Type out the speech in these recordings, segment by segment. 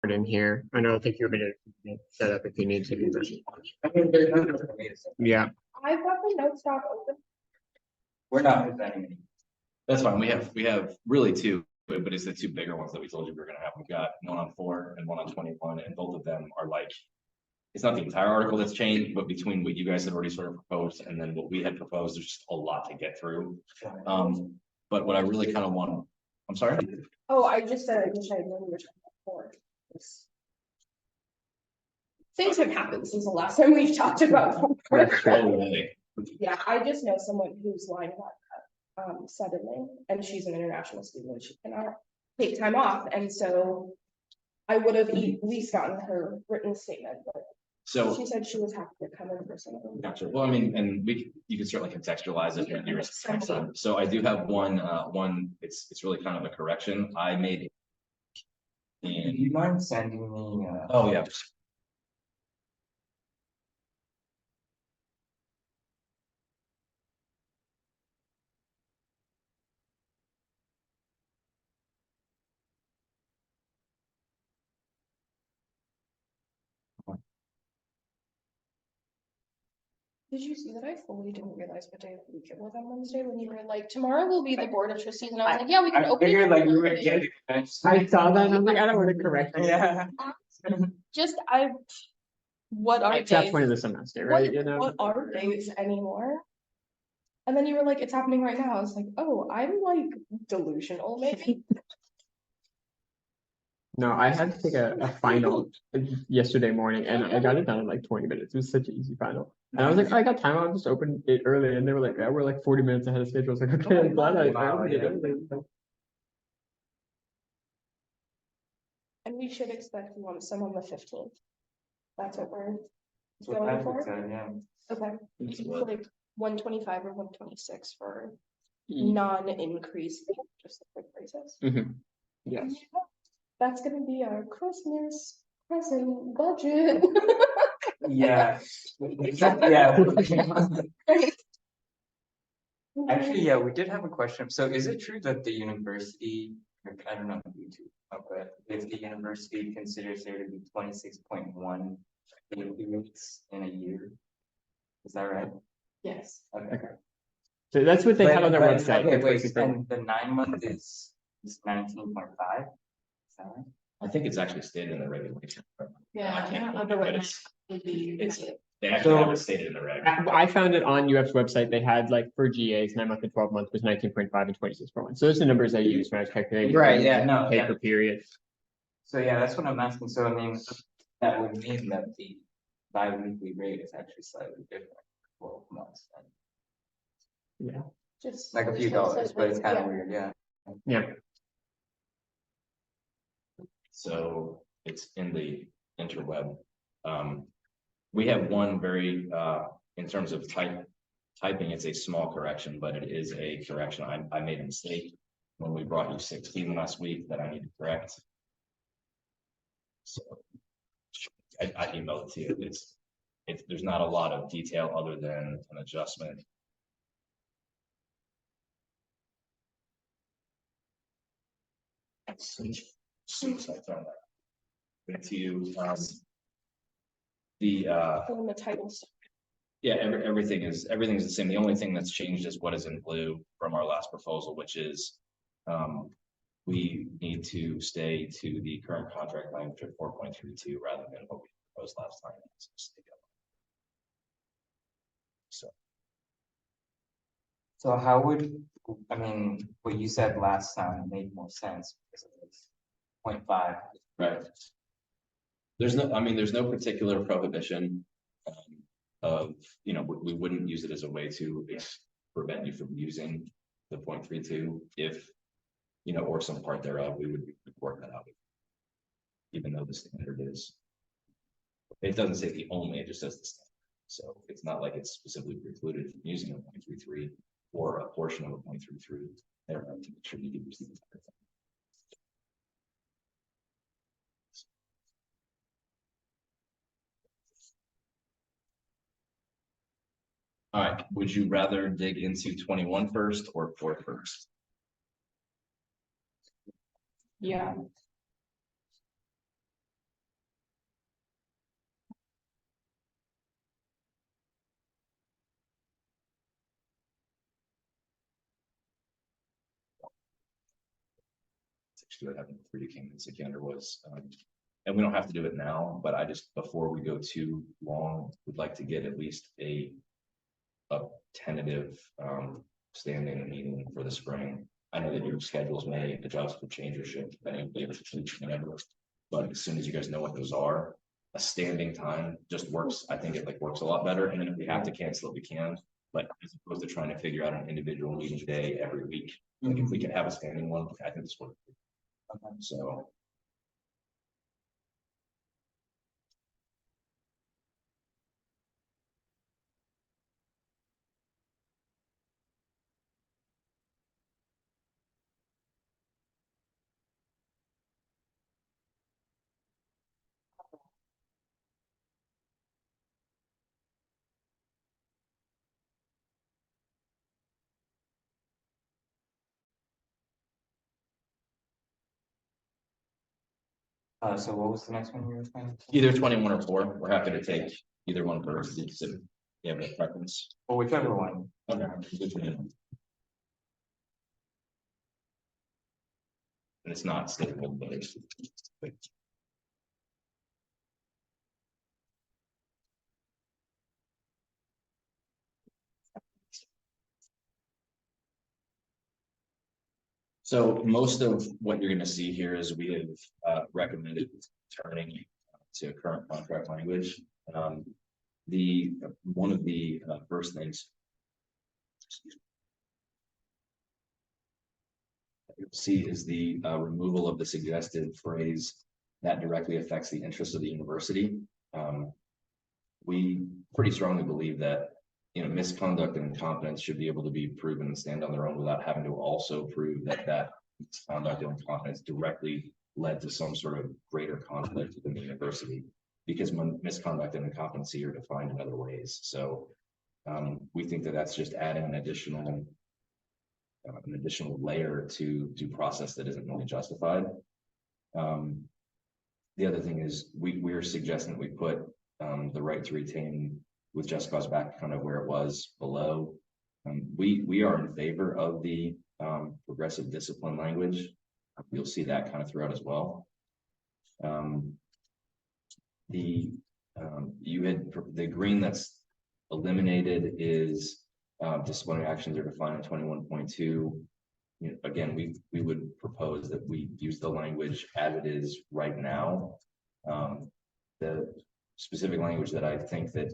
in here. I don't think you're gonna set up if you need to. I mean, there's no different way to say it. Yeah, I've got the notes doc open. We're not presenting any. That's fine. We have really two, but it's the two bigger ones that we told you we were gonna have. We've got one on 4 and one on 21, and both of them are like. It's not the entire article that's changed, but between what you guys had already sort of proposed and then what we had proposed, there's just a lot to get through. But what I really kind of want, I'm sorry. Oh, I just said I wish I had known we were talking about four. Things have happened since the last time we've talked about four. that's true. Oh, really? Yeah, I just know someone whose line got cut suddenly, and she's an international student, and she cannot take time off, and so I would have at least gotten her written statement, but So. she said she was happy to come in person. Gotcha. Well, I mean, and you can certainly contextualize it when you're. So I do have one, it's really kind of a correction. I made. Do And, you mind sending me, oh, yeah. Did you see that I fully didn't realize what day of the week it was on Wednesday when you were like, tomorrow will be the board of trustees, and I was like, yeah, we can I open. figured it. like you would get it. I saw that and I'm like, I don't want to correct you. Yeah. Just what are It's that days? point of the semester, right? You know? What are days anymore? And then you were like, it's happening right now. I was like, oh, I'm like delusional, maybe. No, I had to take a final yesterday morning and I got it done in like 20 minutes. It was such an easy final. And I was like, I got time, I'll just open it early. And they were like, yeah, we're like 40 minutes ahead of schedule. I was like, okay, I'm glad I Wow, opened it yeah. early. And we should expect some on the 15th. That's what we're That's what going Patrick for. said, yeah. Okay. That's what- Like 125 or 126 for Mm. non-increase, just the quick prices. Mhm. Yes. That's gonna be our Christmas present budget. Yeah. Yeah. Actually, yeah, we did have a question. So is it true that the university, I don't know, YouTube, but if the university considers there to be 26.1 weeks in a year? Is that right? Yes. Okay. So that's what they had on their But- website. Okay, the wait, 26.1. and the 9 month is 19.5? Is that right? I think it's actually stated in the regulation. Yeah, I can't, yeah, but it's, Would be. it's, they actually have So- it stated in the reg. I found it on UF's website. They had like for GAs, 9 month and 12 month was 19.5 and 26.1. So those are the numbers I used when I was calculating. Right, the yeah, no, Paper period. So yeah, that's what I'm asking. So I mean, that would mean that the bi-weekly rate is actually slightly different. for 12 months, and Yeah. Just. like a few dollars, but it's kind of weird, yeah. Yeah. So it's in the interweb. We have one very, in terms of typing, it's a small correction, but it is a correction. I made a mistake when we brought you 16 last week that I need to correct. So I emailed it to you. There's not a lot of detail other than an adjustment. Suicide from that. To you, On the titles. yeah, everything's the same. The only thing that's changed is what is in blue from our last proposal, which is. We need to stay to the current contract language of 4.32 rather than what we proposed last time. So. So how would, I mean, what you said last time made more sense because it was 0.5. Right. There's no particular prohibition. Of, we wouldn't use it as a way to prevent you from using the 0.32 if. Or some part thereof, we would work that out. Even though the standard is. It doesn't say the only, it just says the standard. So it's not like it's specifically precluded from using a 0.33 or a portion of a 0.33. There, to make sure you can use the entire thing. All right, would you rather dig into 21 first or 4 first? Yeah. to having Frida King and Sikander was. And we don't have to do it now, but I just, before we go too long, would like to get at least a tentative standing meeting for the spring. I know that your schedules may adjust or change or shift depending on whatever, but as soon as you guys know what those are, a standing time just works. I think it like works a lot better. And then if we have to cancel it, we can. But as opposed to trying to figure out an individual meeting day every week, like if we can have a standing one, I think this works. So. So what was the next one you were saying? Either 21 or 4, we're happy to take either one first, if you have a preference. Or whichever one. Okay. And it's not stapled, but it's. So most of what you're gonna see here is we have recommended turning to current contract language. One of the first things you'll see is the removal of the suggested phrase that directly affects the interests of the university. We pretty strongly believe that, you know, misconduct and incompetence should be able to be proven and stand on their own without having to also prove that misconduct and incompetence directly led to some sort of greater conflict within the university, because misconduct and incompetency are defined in other ways. So we think that that's just adding an additional layer to due process that isn't really justified. The other thing is we're suggesting that we put the right to retain with just cause back kind of where it was below. We are in favor of the progressive discipline language. You'll see that kind of throughout as well. The green that's eliminated is disciplinary actions are defined in 21.2. You know, again, we would propose that we use the language as it is right now. The specific language that I think that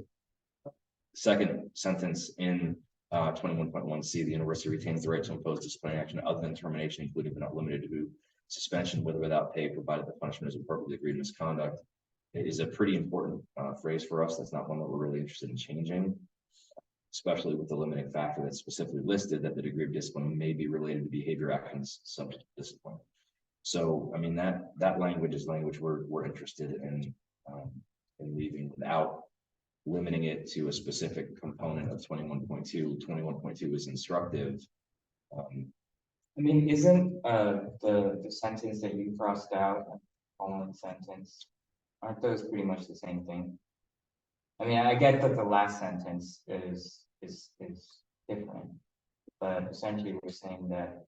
second sentence in 21.1C, the university retains the right to impose disciplinary action other than termination, including but not limited to suspension with or without pay, provided the punishment is appropriately agreed misconduct. It is a pretty important phrase for us. That's not one that we're really interested in changing, especially with the limiting factor that's specifically listed that the degree of discipline may be related to behavior actions subject to discipline. So, I mean, that language is language we're interested in leaving without limiting it to a specific component of 21.2. 21.2 is instructive. I mean, isn't the sentence that you crossed out, following sentence, aren't those pretty much the same thing? I mean, I get that the last sentence is different, but essentially we're saying that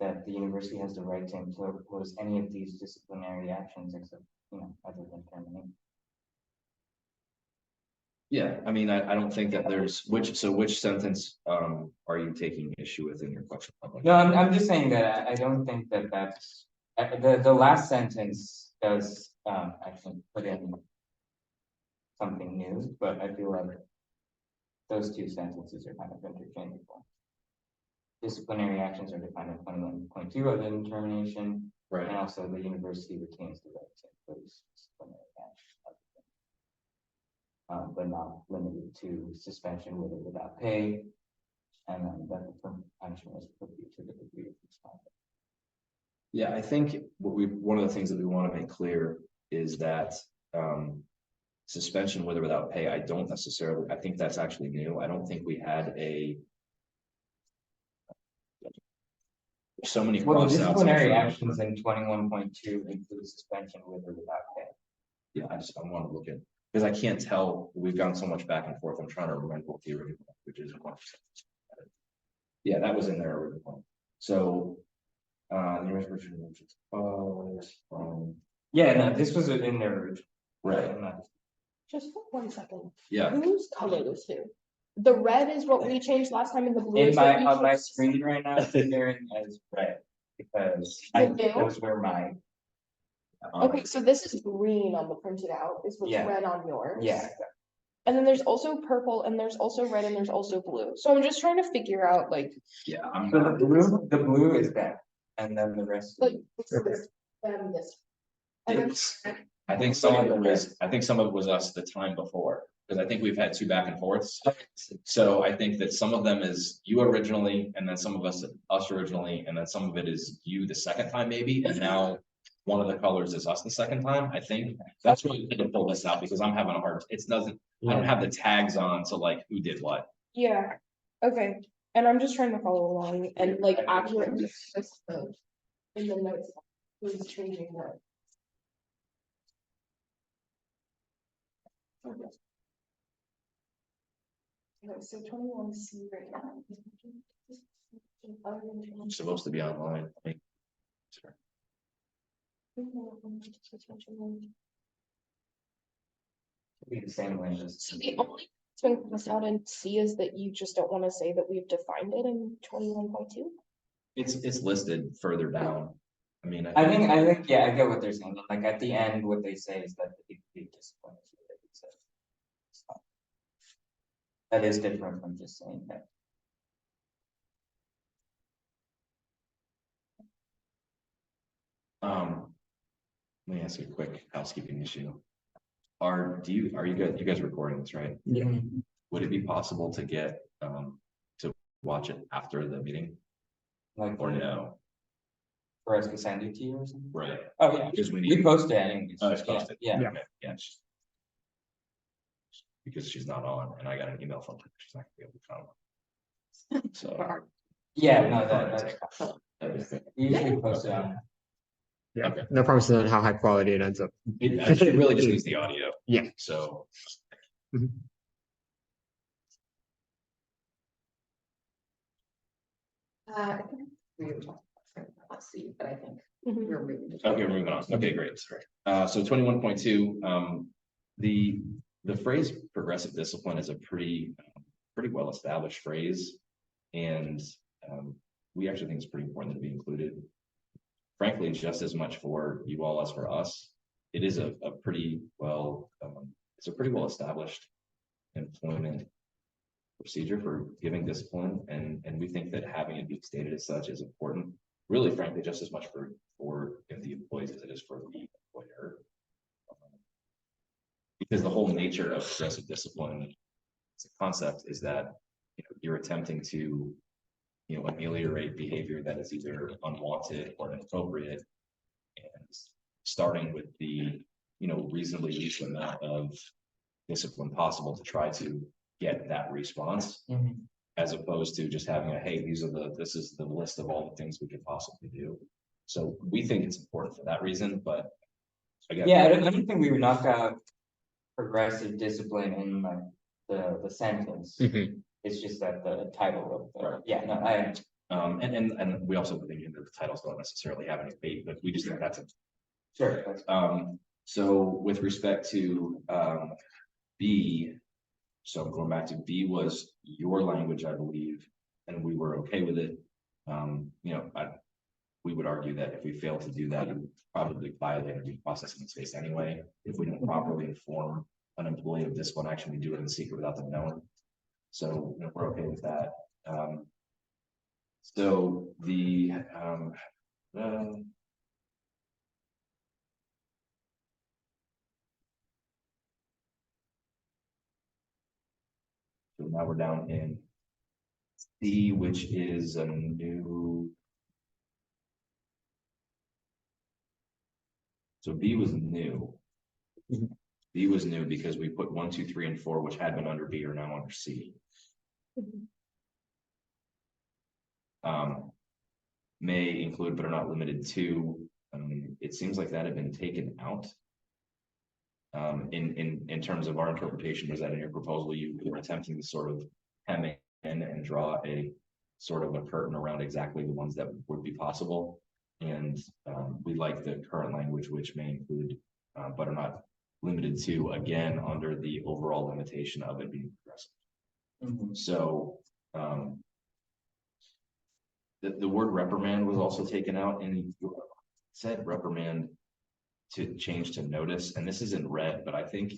the university has the right to impose any of these disciplinary actions except, you know, other than terminating. Yeah, I mean, I don't think that there's which sentence are you taking issue with in your question? No, I'm just saying that I don't think that that's the last sentence does actually put in something new, but I feel like those two sentences are kind of interchangeable. Disciplinary actions are defined in 21.2 other than termination, Right. and also the university retains the right to impose disciplinary actions. But not limited to suspension with or without pay, and then that the punishment is appropriate to the degree of misconduct. Yeah, I think one of the things that we want to make clear is that suspension with or without pay, I think that's actually new. I don't think we had so many. Well, disciplinary actions in 21.2 include suspension with or without pay. Yeah, I want to look at, because I can't tell, we've gone so much back and forth. I'm trying to remember what the original language is. Yeah, that was in there originally. So The original version was, yeah, no, this was in their original. Right. I'm not- Just for 1 second, Yeah, whose color is who? The red is what we changed last time and the blue In is what you on my changed? screen right now, it's appearing as red, because I, The new? those were my. Okay, so this is green on the printed out, is what's Yeah. red on yours. Yeah, And then there's also purple and there's also red and there's also blue. So I'm just trying to figure out like, yeah, so the blue is that, and then the rest. like, what's this, this. And then- It's- I think some of it was us the time before, because I think we've had 2 back and forths. So I think that some of them is you originally, and then some of us originally, and then some of it is you the second time maybe, and now. One of the colors is us the second time, I think. That's really good to pull this out because I'm having a hard, I don't have the tags on to like who did what. Yeah, okay, and I'm just trying to follow along and like accurately. Just the- in the notes, who's changing what. Okay. Okay, so 21C right now. I'm supposed to be online. I think. Sorry. Be the same way as. So the only thing crossed out in C is that you just don't wanna say that we've defined it in 21.2? It's listed further down. I mean, I think, yeah, I get what they're saying, like at the end, what they say is that the big discipline is what they say. That is different from just saying that. Let me ask you a quick housekeeping issue. Are you guys recording this, right? Yeah. Would it be possible to get, to watch it after the meeting Like, or no? for us to send it to you or something? Right. Oh, yeah, Because we we need. post it anyways. Oh, it's posted. Yeah, Yeah. Okay, yeah. Because she's not on and I got an email from her, she's not gonna be able to come. So. yeah, no, that's, that'd be good. we usually post it on. Yeah, Okay. no promises on how high quality it ends up. It really just needs the audio. Yeah. So. Let's see, but I think Mhm. we're moving. Okay, we're moving on. Okay, great. Sorry. So 21.2, the phrase progressive discipline is a pretty well established phrase. And we actually think it's pretty important to be included. Frankly, just as much for you all as for us. It is a pretty well, it's a pretty well established employment procedure for giving discipline, and we think that having it be stated as such is important. Really, frankly, just as much for the employees as it is for the employer. Because the whole nature of progressive discipline, as a concept, is that you're attempting to ameliorate behavior that is either unwanted or inappropriate, and starting with the reasonably least amount of discipline possible to try to get that response, as opposed to just having a, hey, this is the list of all the things we could possibly do. So we think it's important for that reason, but again. Yeah, I don't think we would knock out progressive discipline in like the sentence. It's just that the title of the, yeah, no, I. And we also think that the titles don't necessarily have any weight, but we just think that's a. Sure. That's. So with respect to B, so going back to B was your language, I believe, and we were okay with it. We would argue that if we fail to do that, it would probably violate our due process in the space anyway. If we don't properly inform an employee of discipline action, we do it in secret without them knowing. So we're okay with that. So the so now we're down in C, which is a new. So B was new. B was new because we put 1, 2, 3, and 4, which had been under B, are now under C. May include but are not limited to. It seems like that had been taken out. In terms of our interpretation, was that in your proposal you were attempting to sort of hem in and draw a sort of a curtain around exactly the ones that would be possible. And we like the current language, which may include, but are not limited to, again, under the overall limitation of it being progressive. Mhm. So, the word reprimand was also taken out, and it said reprimand to change to notice, and this isn't red, but I think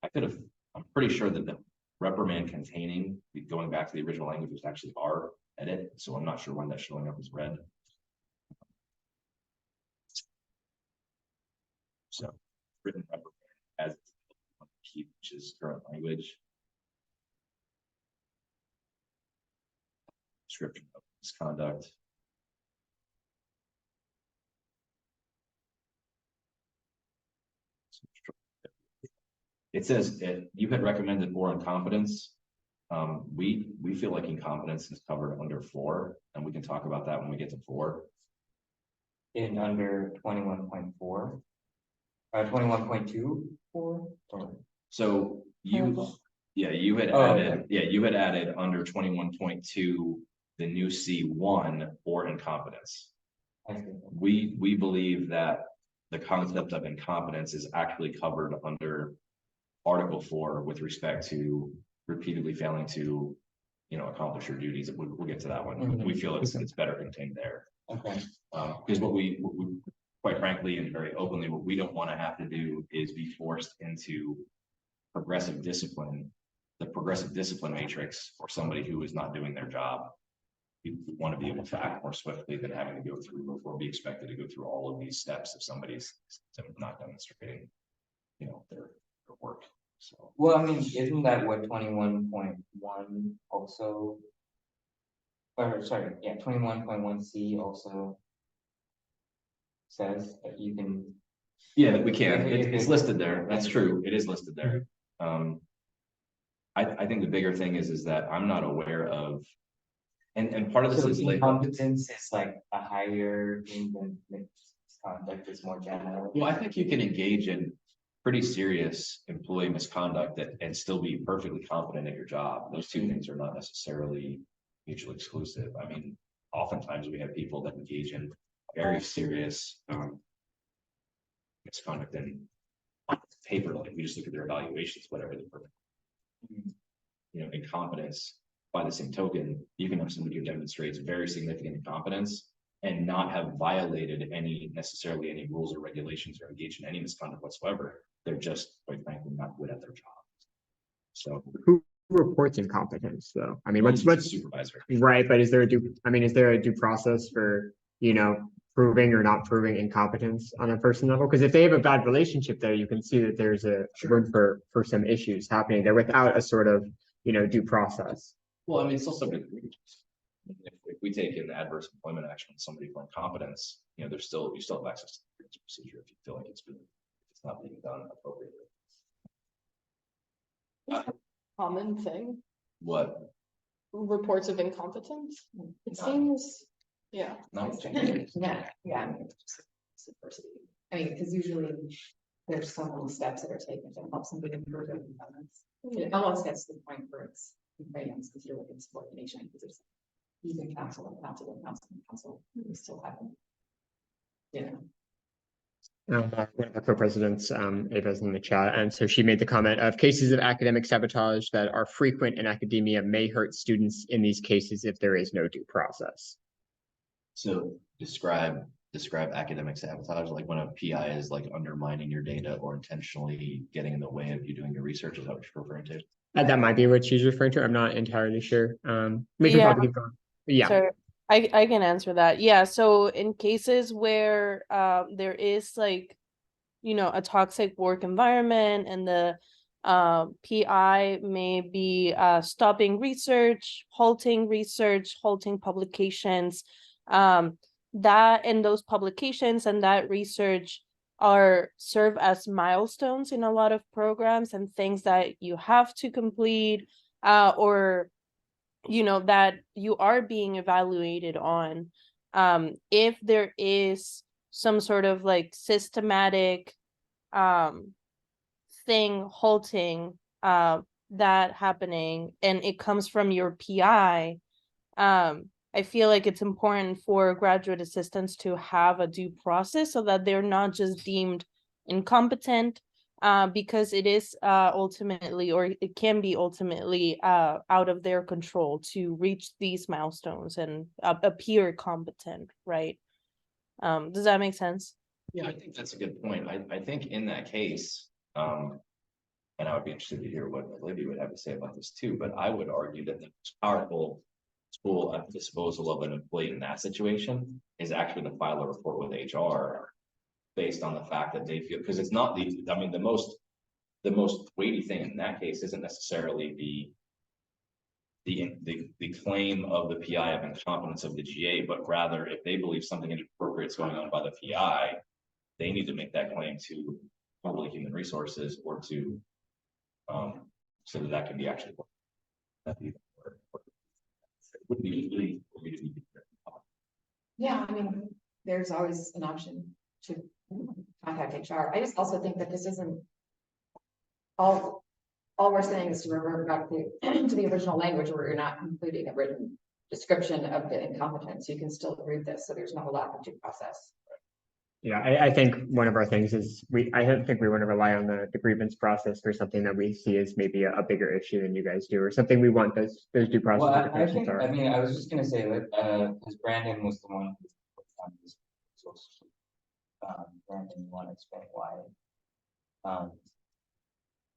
I'm pretty sure that the reprimand containing, going back to the original language, was actually our edit, so I'm not sure why that's showing up as red. So, written reprimand as key, which is current language. Description of misconduct. It says that you had recommended more incompetence. We feel like incompetence is covered under 4, and we can talk about that when we get to 4. In under 21.4. 21.24. So you, yeah, you had Oh, added, okay. yeah, you had added under 21.2, the new C1 or incompetence. I see. We believe that the concept of incompetence is actually covered under Article 4 with respect to repeatedly failing to, accomplish your duties. We'll get to that one. Mhm. We feel it's better contained there. Okay. Because what we quite frankly and very openly, what we don't want to have to do is be forced into progressive discipline, the progressive discipline matrix for somebody who is not doing their job. We want to be able to act more swiftly than having to go through or be expected to go through all of these steps if somebody's not demonstrating, their work. So, Well, I mean, isn't that what 21.1 also? Or sorry, yeah, 21.1C also says that you can. yeah, we can. If It's it- listed there. That's true. It is listed there. I think the bigger thing is that I'm not aware of, and part of this So is like, incompetence is like a higher thing than misconduct is more general. well, I think you can engage in pretty serious employee misconduct and still be perfectly competent at your job. Those two things are not necessarily mutually exclusive. I mean, oftentimes we have people that engage in very serious misconduct and on paper, like we just look at their evaluations, whatever they're perfect. Incompetence. By the same token, you can have somebody who demonstrates very significant incompetence and not have violated necessarily any rules or regulations or engaged in any misconduct whatsoever. They're just, quite frankly, not good at their job. So Who reports incompetence though? I mean, what's what's supervisor? right, but is there a due process for, proving or not proving incompetence on a person level? Because if they have a bad relationship there, you can see that there's a room for some issues happening there without a sort of, due process. Well, I mean, it's still subject to grievance. If we take an adverse employment action on somebody for incompetence, you still have access to the grievance procedure if you feel like it's not being done appropriately. Common thing, What? reports of incompetence. It No. seems, yeah. No. Yeah, yeah. I mean, because usually there's some little steps that are taken to help somebody improve their performance. It almost gets to the point where it's conveyance, because you're looking subordination, because there's even counsel and counsel and counsel and counsel, we still haven't. One of our co-presidents, Ava's in the chat, and so she made the comment of cases of academic sabotage that are frequent in academia may hurt students in these cases if there is no due process. So describe academic sabotage, like when a PI is like undermining your data or intentionally getting in the way of you doing your research. Is that what you're referring to? That might be what she's referring to. I'm not entirely sure. We can Yeah. probably keep going. Yeah. So I can answer that. Yeah. So in cases where there is like, a toxic work environment and the PI may be stopping research, halting publications, that and those publications and that research serve as milestones in a lot of programs and things that you have to complete or that you are being evaluated on. If there is some sort of like systematic thing halting that happening and it comes from your PI, I feel like it's important for graduate assistants to have a due process so that they're not just deemed incompetent, because it is ultimately, or it can be ultimately out of their control to reach these milestones and appear competent, right? Does that make sense? Yeah, I think that's a good point. I think in that case, and I would be interested to hear what Olivia would have to say about this too, but I would argue that the most powerful tool at the disposal of an employee in that situation is actually to file a report with HR based on the fact that they feel, because it's not I mean, the most weighty thing in that case isn't necessarily the claim of the PI of incompetence of the GA, but rather if they believe something inappropriate is going on by the PI, they need to make that claim to probably human resources or to so that can be actually would be easy for me to be. Yeah, I mean, there's always an option to contact HR. I just also think that this isn't all we're saying is to revert back to the original language where you're not completing a written description of the incompetence. You can still read this, so there's not a lack of due process. Yeah, I think one of our things is I don't think we want to rely on the grievance process for something that we see as maybe a bigger issue than you guys do, or something we want those due process Well, I protections think, are. I mean, I was just gonna say that, because Brandon was the one who put on this. Brandon, you want to explain why?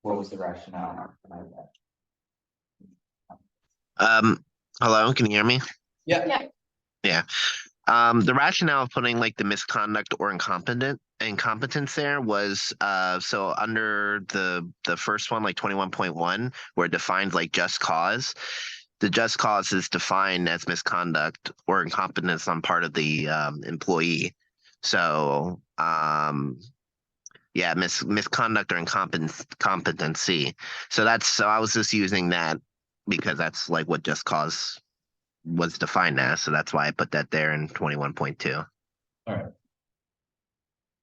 What was the rationale behind that? Hello, can you hear me? Yeah. Yeah. The rationale of putting like the misconduct or incompetence there was so under the first one, like 21.1, where it defines like just cause. The just cause is defined as misconduct or incompetence on part of the employee. So yeah, misconduct or competency. So I was just using that because that's like what just cause was defined as, so that's why I put that there in 21.2. All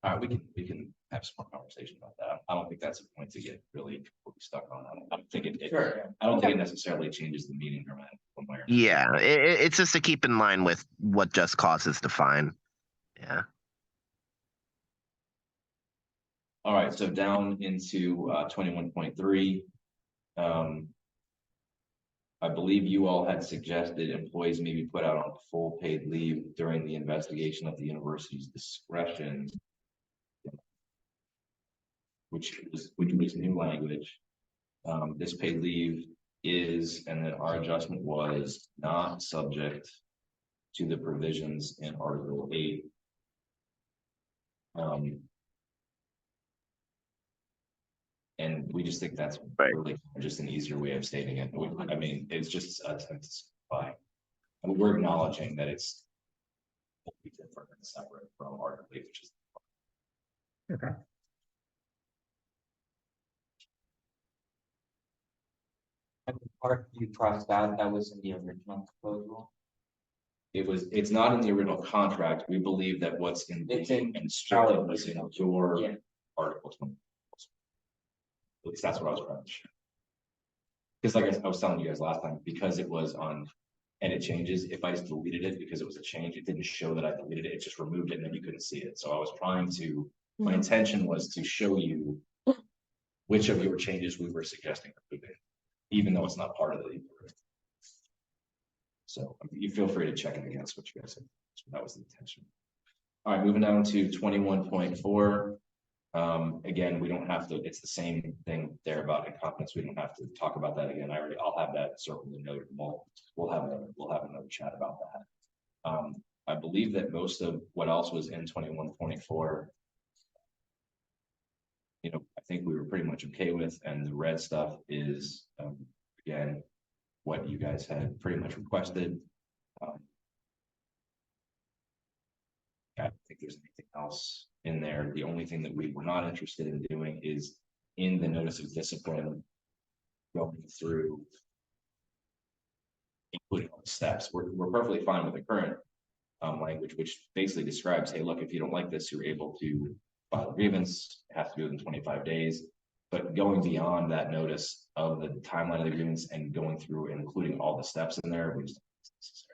right, we can have some more conversation about that. I don't think that's a point to get really stuck on. I don't think I don't think it necessarily changes the meaning dramatically one way or another. Yeah, it's just to keep in line with what just cause is defined. Yeah. All right, so down into 21.3. I believe you all had suggested employees may be put out on full paid leave during the investigation at the university's discretion, which was new language. This paid leave is, and then our adjustment was not subject to the provisions in Article 8. And we just think that's really just an easier way of stating it. I mean, it's just a attempt to simplify. I mean, we're acknowledging that it's different and separate from Article 8, which is Okay. And the part you crossed out, that was in the original proposal. it's not in the original contract. We believe that what's in It's in and strict was in your Yeah. Article 20. At least that's what I was trying to share. Because like I was telling you guys last time, because it was on edit changes, if I just deleted it because it was a change, it didn't show that I deleted it, it just removed it and then you couldn't see it. So I was trying to, my intention was to show you which of your changes we were suggesting removing, even though it's not part of the. So you feel free to check it against what you guys said. So that was the intention. All right, moving down to 21.4. Again, we don't have to, it's the same thing there about incompetence. We don't have to talk about that again. I'll have that circled and noted. We'll have another chat about that. I believe that most of what else was in 21.4, you know, I think we were pretty much okay with, and the red stuff is, again, what you guys had pretty much requested. I don't think there's anything else in there. The only thing that we were not interested in doing is in the notice of discipline going through, including all the steps. We're perfectly fine with the current language, which basically describes, hey, look, if you don't like this, you're able to file a grievance. It has to be within 25 days. But going beyond that notice of the timeline of the grievance and going through and including all the steps in there, which is necessary.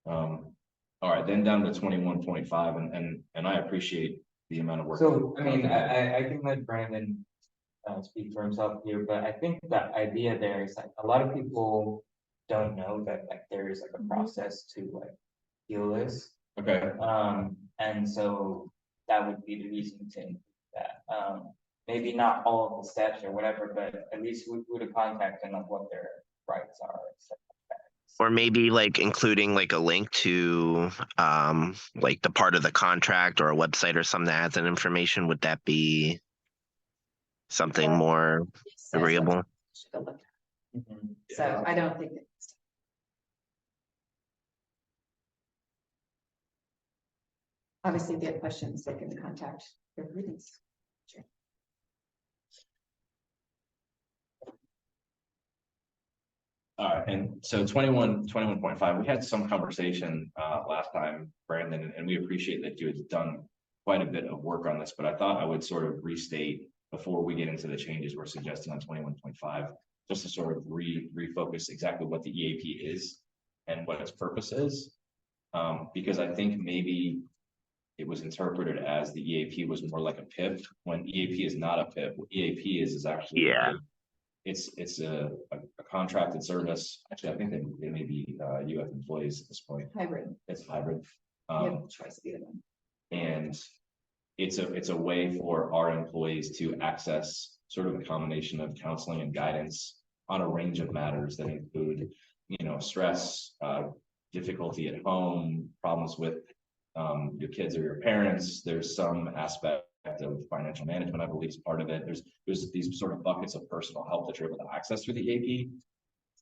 All right, then down to 21.5, and I appreciate the amount of work. So, I mean, I can let Brandon speak for himself here, but I think the idea there is like, a lot of people don't know that like there is like a process to like deal this. Okay, And so that would be the reason to include that. Maybe not all of the steps or whatever, but at least who to contact and like what their rights are. and stuff like that. Or maybe like including like a link to like the part of the contract or a website or something that has that information. Would that be something Yeah. more Says what agreeable? you should go look at. Mhm. So I don't think it's. Obviously, if they have questions, they can contact their grievance. all right, and so 21.5, we had some conversation last time, Brandon, and we appreciate that you had done quite a bit of work on this, but I thought I would sort of restate before we get into the changes we're suggesting on 21.5, just to sort of refocus exactly what the EAP is and what its purpose is. Because I think maybe it was interpreted as the EAP was more like a PIP, when EAP is not a PIP. What EAP is actually Yeah. it's a contracted service. Actually, I think they may be UF employees at this point. Hybrid, It's hybrid. you have choice of either one. And it's a way for our employees to access sort of a combination of counseling and guidance on a range of matters that include, you know, stress, difficulty at home, problems with your kids or your parents. There's some aspect of financial management, I believe, is part of it. There's these sort of buckets of personal help that you're able to access through the EAP,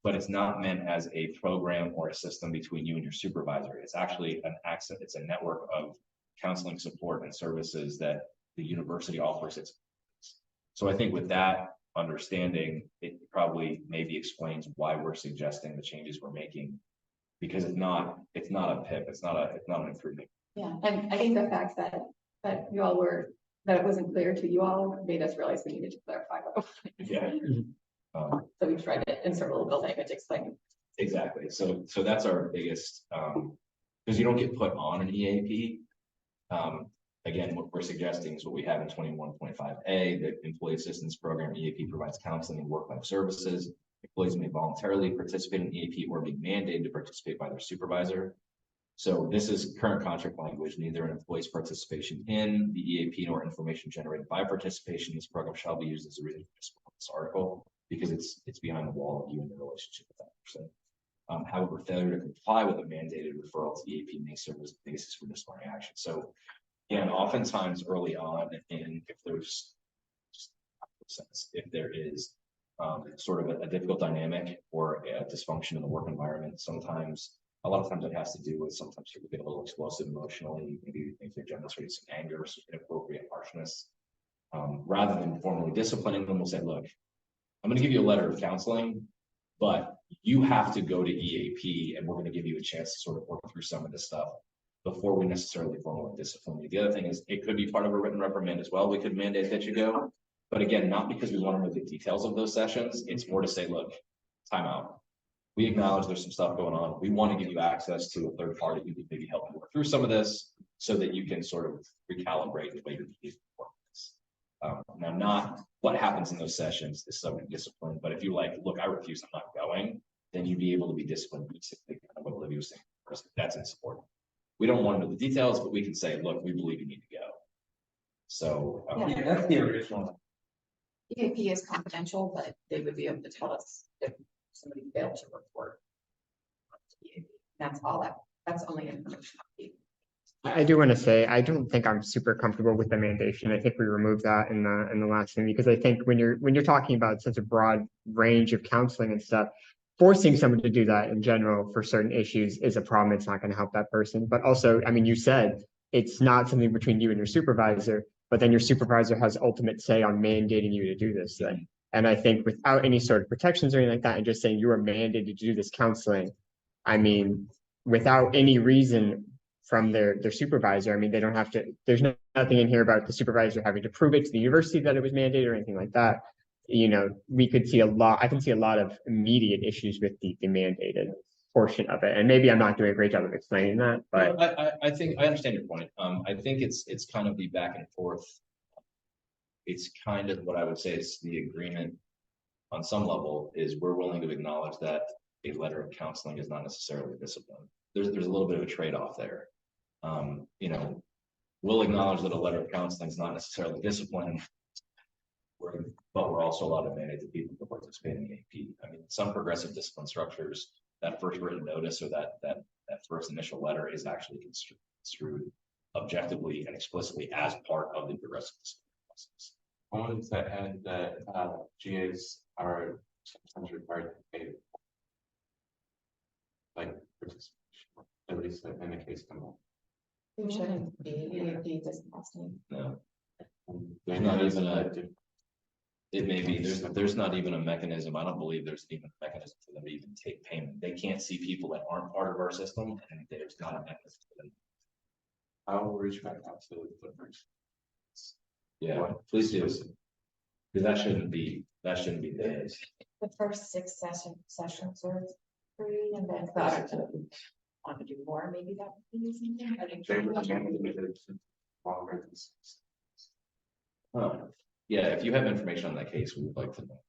but it's not meant as a program or a system between you and your supervisor. It's actually an access, it's a network of counseling support and services that the university offers. So I think with that understanding, it probably maybe explains why we're suggesting the changes we're making, because it's not a PIP, it's not an improvement. Yeah, and I think the fact that you all were, that it wasn't clear to you all made us realize we needed to clarify what. Yeah. So we tried to insert a little bit of language explaining. Exactly. So that's our biggest, because you don't get put on an EAP. Again, what we're suggesting is what we have in 21.5A, the Employee Assistance Program. EAP provides counseling and work life services. Employees may voluntarily participate in EAP or be mandated to participate by their supervisor. So this is current contract language. Neither an employee's participation in the EAP nor information generated by participation in this program shall be used as a reason for this article, because it's behind the wall of you and the relationship with that person. However, failure to comply with a mandated referral to EAP may serve as a basis for disciplinary action. So again, oftentimes early on, and if there is sort of a difficult dynamic or a dysfunction in the work environment, sometimes a lot of times it has to do with sometimes people get a little explosive emotionally, maybe if they're demonstrating some anger or some inappropriate harshness. Rather than formally disciplining them, we'll say, look, I'm going to give you a letter of counseling, but you have to go to EAP and we're going to give you a chance to sort of work through some of this stuff before we necessarily formally discipline you. The other thing is it could be part of a written reprimand as well. We could mandate that you go, but again, not because we want to know the details of those sessions. It's more to say, look, time out. We acknowledge there's some stuff going on. We want to give you access to a third party who can maybe help you work through some of this so that you can sort of recalibrate the way you're working this. Now, not what happens in those sessions is subject to discipline, but if you like, look, I refuse, I'm not going, then you'd be able to be disciplined. Basically, kind of what Olivia was saying, that's in support. We don't want to know the details, but we can say, look, we believe you need to go. So Yeah, that's the original. EAP is confidential, but they would be able to tell us if somebody failed to report. That's all that's only information. I do want to say, I don't think I'm super comfortable with the mandation. I think we removed that in the last thing, because I think when you're talking about such a broad range of counseling and stuff, forcing someone to do that in general for certain issues is a problem. It's not going to help that person. But also, I mean, you said it's not something between you and your supervisor, but then your supervisor has ultimate say on mandating you to do this thing. And I think without any sort of protections or anything like that, and just saying you are mandated to do this counseling, I mean, without any reason from their supervisor, I mean, they don't have to, there's nothing in here about the supervisor having to prove it to the university that it was mandated or anything like that. You know, we could see I can see a lot of immediate issues with the mandated. portion of it, and maybe I'm not doing a great job of explaining that, but. I think, I understand your point. I think it's kind of the back and forth. It's kind of what I would say is the agreement on some level is we're willing to acknowledge that a letter of counseling is not necessarily discipline. There's a little bit of a trade-off there. You know, we'll acknowledge that a letter of counseling is not necessarily discipline. But we're also allowed to mandate that people to participate in AP. I mean, some progressive discipline structures, that first written notice or that first initial letter is actually construed objectively and explicitly as part of the progressive discipline process. I wanted to add that GAs are sometimes required to pay. Like participation, at least in the case come up. It shouldn't be, it doesn't cost any. No, There's not even it may be, there's not even a mechanism. I don't believe there's even a mechanism for them to even take payment. They can't see people that aren't part of our system, and there's not a mechanism for them. I will reach back out to the person. Yeah, please do. Because that shouldn't be there. The first 6 sessions are free, and then thought want to do more, maybe that would be using them. I think They recommended it longer than 6. Yeah, if you have information on that case, we would like to know.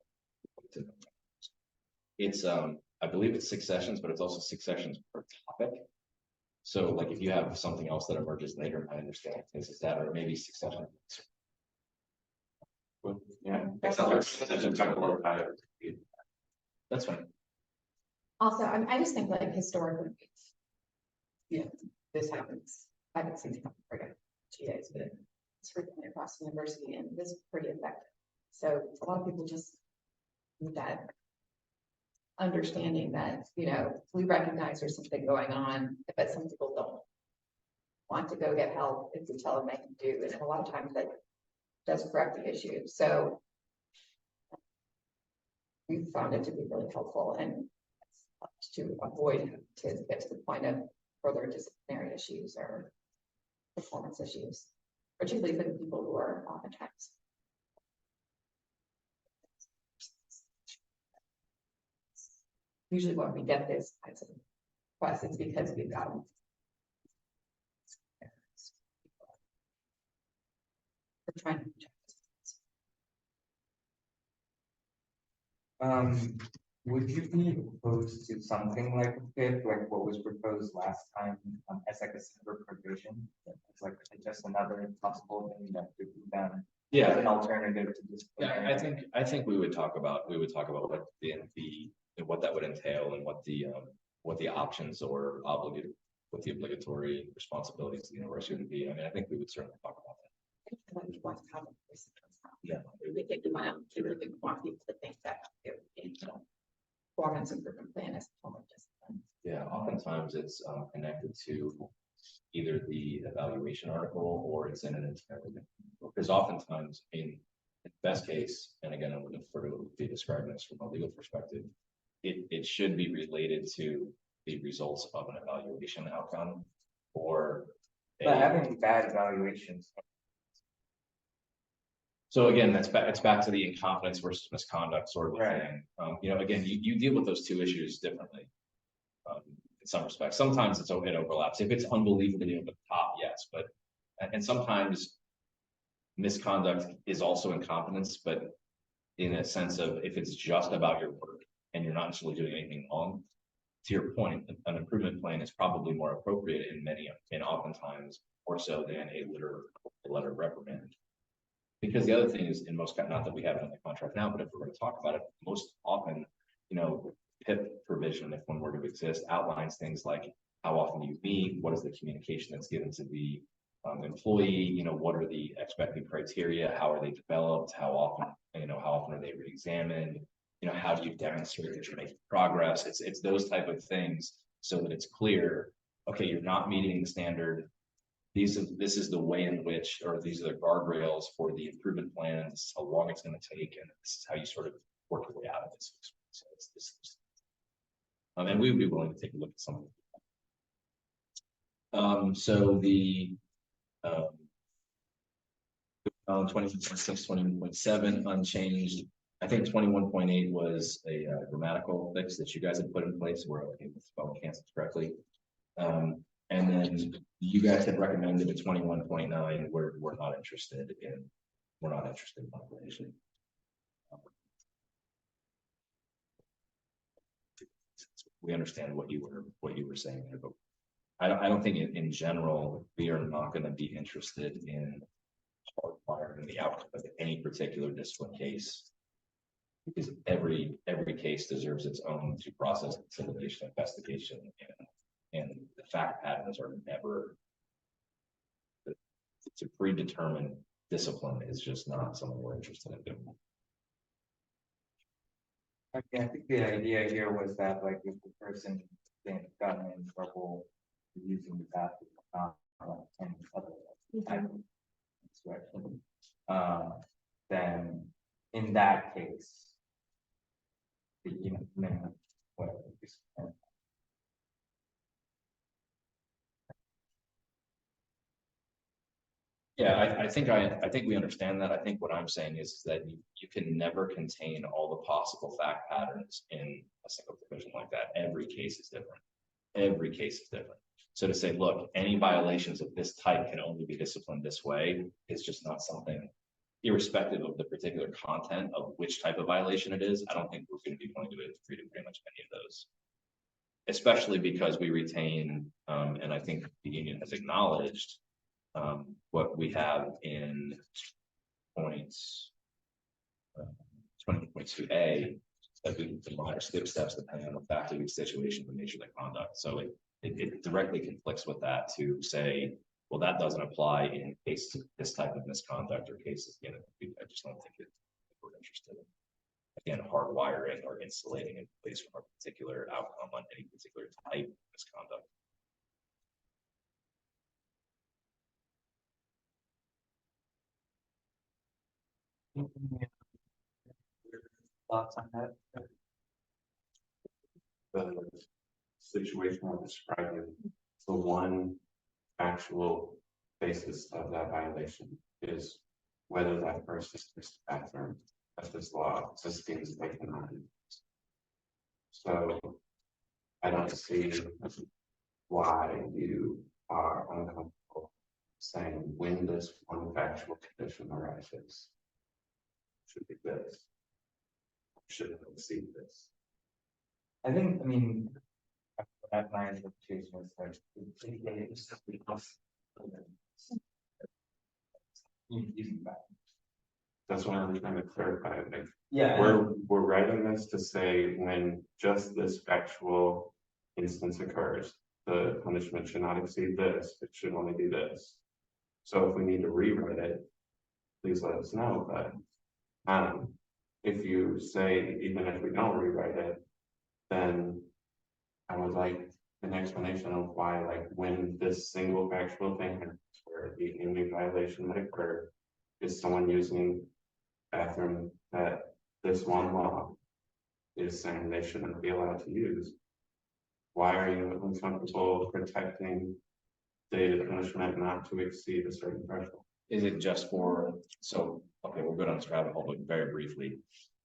It's, I believe it's 6 sessions, but it's also 6 sessions per topic. So like if you have something else that emerges later, I understand this is that, or maybe 6 sessions. Well, yeah, it's not like kind of more higher. That's fine. Also, I just think like historically, yeah, this happens. I haven't seen it happen for GAs, but it's frequently across the university, and this is pretty effective. So a lot of people just need that understanding that, you know, we recognize there's something going on, but some people don't want to go get help if we tell them they can do, and a lot of times that does correct the issue. So we found it to be really helpful and to avoid to get to the point of further disciplinary issues or performance issues, particularly for the people who are oftentimes. Usually when we get this kinds of requests, it's because we've got them. We're trying to would you be opposed to something like a PIP, like what was proposed last time, as like a separate provision? It's like just another possible thing that could be done. As an alternative to this. Yeah, I think we would talk about what what that would entail and what the options or what the obligatory responsibilities of the university would be. I mean, I think we would certainly talk about that. Yeah. We think we want people to think that performance improvement plan is a form of discipline. Yeah, oftentimes it's connected to either the evaluation article or it's in an entirely because oftentimes in best case, and again, I'm looking forward to be describing this from a legal perspective, it should be related to the results of an evaluation outcome or But having bad evaluations. so again, it's back to the incompetence versus misconduct sort of a Right. thing. You know, again, you deal with those two issues differently. In some respects, sometimes it overlaps. If it's unbelievably over the top, yes, but and sometimes misconduct is also incompetence, but in a sense of if it's just about your work and you're not necessarily doing anything wrong, to your point, an improvement plan is probably more appropriate in oftentimes more so than a letter of reprimand. Because the other thing is in most, not that we have it in the contract now, but if we're going to talk about it, most often, you know, PIP provision, if one were to exist, outlines things like how often you meet, what is the communication that's given to the employee, you know, what are the expected criteria, how are they developed, how often are they re-examined, you know, how do you demonstrate that you're making progress? It's those type of things so that it's clear, okay, you're not meeting the standard. This is the way in which, or these are the guardrails for the improvement plan. This is how long it's going to take, and this is how you sort of work your way out of this. So and we would be willing to take a look at some of it. So the 20.6, 20.7 unchanged. I think 21.8 was a grammatical fix that you guys had put in place, where okay with spelling cancels correctly. And then you guys had recommended a 21.9, we're not interested in, population. We understand what you were saying there, but I don't think in general, we are not going to be interested in requiring the outcome of any particular discipline case. Because every case deserves its own due process, consideration, investigation, and the fact patterns are never. It's a predetermined discipline is just not something we're interested in doing. Okay, I think the idea here was that like if the person been gotten in trouble for using the bathroom, and other type of insurrection, then in that case, the minimum, whatever. Yeah, I think we understand that. I think what I'm saying is that you can never contain all the possible fact patterns in a single provision like that. Every case is different. Every case is different. So to say, look, any violations of this type can only be disciplined this way is just not something, irrespective of the particular content of which type of violation it is. I don't think we're going to be going to treat pretty much any of those. Especially because we retain, and I think the union has acknowledged what we have in points 20.2a, that we can minor skip steps depending on the fact of each situation, the nature of the conduct. So it directly conflicts with that to say, well, that doesn't apply in cases of this type of misconduct or cases. You know, I just don't think we're interested in, again, hardwiring or insulating in place from a particular outcome on any particular type of misconduct. Thoughts on that? The situation I'm describing, the one actual basis of that violation is whether that person is the bathroom as this law sustains taken on. So I don't see why you are uncomfortable saying when this one factual condition arises, should be this, should exceed this. I mean, that my interpretation was like, it's just because using that. That's what I'm trying to clarify. Like, Yeah. we're writing this to say when just this factual instance occurs, the punishment should not exceed this, it should only be this. So if we need to rewrite it, please let us know, but if you say, even if we don't rewrite it, then I would like an explanation of why, like, when this single factual thing where the only violation that occurred is someone using bathroom that this one law is saying they shouldn't be allowed to use. Why are you uncomfortable protecting the punishment not to exceed a certain threshold? Is it just for, so, okay, we're good on this rabbit hole, but very briefly,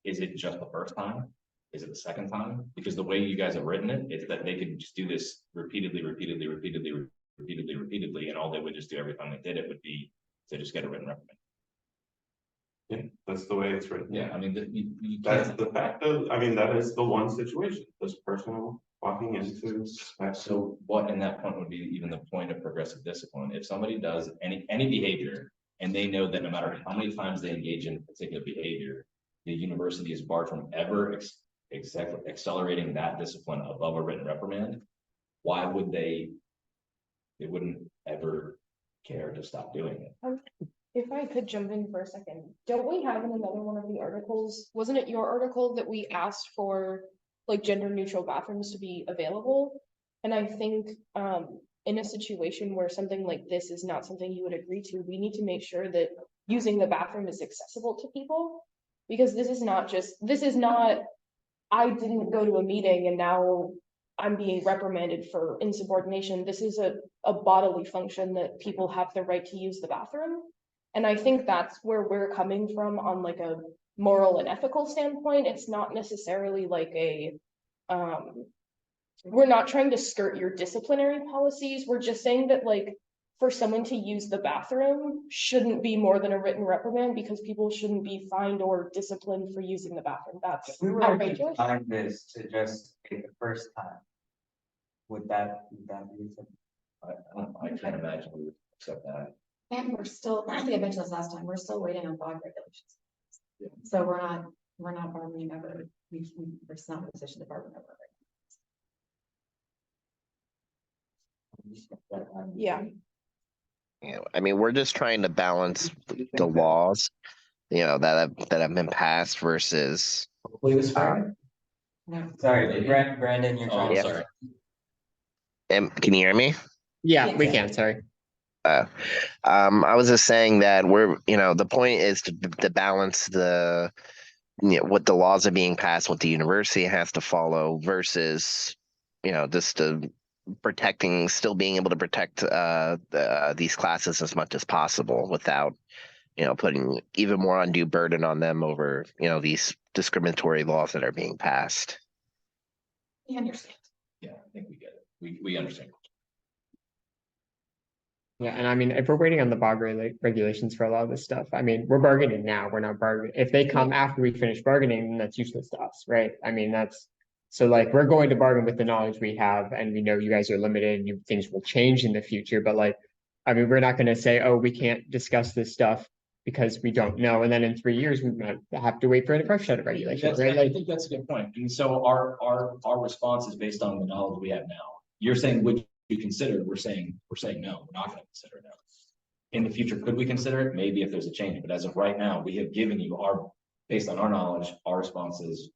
is it just the first time? Is it the second time? Because the way you guys have written it, it's that they could just do this repeatedly, and all they would just do every time they did it would be to just get a written reprimand. Yeah, that's the way it's written. Yeah, I mean, you That's can't. the fact of, I mean, that is the one situation, this person walking into. So what in that point would be even the point of progressive discipline? If somebody does any behavior and they know that no matter how many times they engage in particular behavior, the university is barred from ever accelerating that discipline above a written reprimand, why would they wouldn't ever care to stop doing it? If I could jump in for a second, don't we have in another one of the articles, wasn't it your article that we asked for like gender neutral bathrooms to be available? And I think in a situation where something like this is not something you would agree to, we need to make sure that using the bathroom is accessible to people. Because this is not, I didn't go to a meeting and now I'm being reprimanded for insubordination. This is a bodily function that people have the right to use the bathroom. And I think that's where we're coming from on like a moral and ethical standpoint. It's not necessarily like we're not trying to skirt your disciplinary policies. We're just saying that like for someone to use the bathroom shouldn't be more than a written reprimand because people shouldn't be fined or disciplined for using the bathroom. That's If we were to outrageous. define this to just take the first time. Would that be something? I don't know, I can't imagine we would accept that. And we're still, I think I mentioned this last time, we're still waiting on bog regulations. So we're not bargaining over, we're not in a position to bargain over. Yeah. You know, I mean, we're just trying to balance the laws, you know, that have been passed versus. Hopefully this Friday. No. Sorry, Brandon, you're Oh, trying I'm to. sorry. Can you hear me? Yeah, we can, sorry. I was just saying that the point is to balance the, what the laws are being passed, what the university has to follow versus, just still being able to protect these classes as much as possible without, putting even more undue burden on them over, these discriminatory laws that are being passed. We understand. Yeah, I think we get it. We understand. Yeah, and I mean, if we're waiting on the bog regulations for a lot of this stuff, I mean, we're bargaining now, we're not bargaining. If they come after we finish bargaining, then that's useless to us, right? I mean, so like, we're going to bargain with the knowledge we have, and we know you guys are limited and things will change in the future, but like, I mean, we're not gonna say, oh, we can't discuss this stuff because we don't know, and then in 3 years, we might have to wait for a fresh set of regulations, right? I Like, think that's a good point. And so our response is based on the knowledge we have now. You're saying, would you consider? We're saying no, we're not gonna consider it now. In the future, could we consider it? Maybe if there's a change, but as of right now, we have given you based on our knowledge, our responses,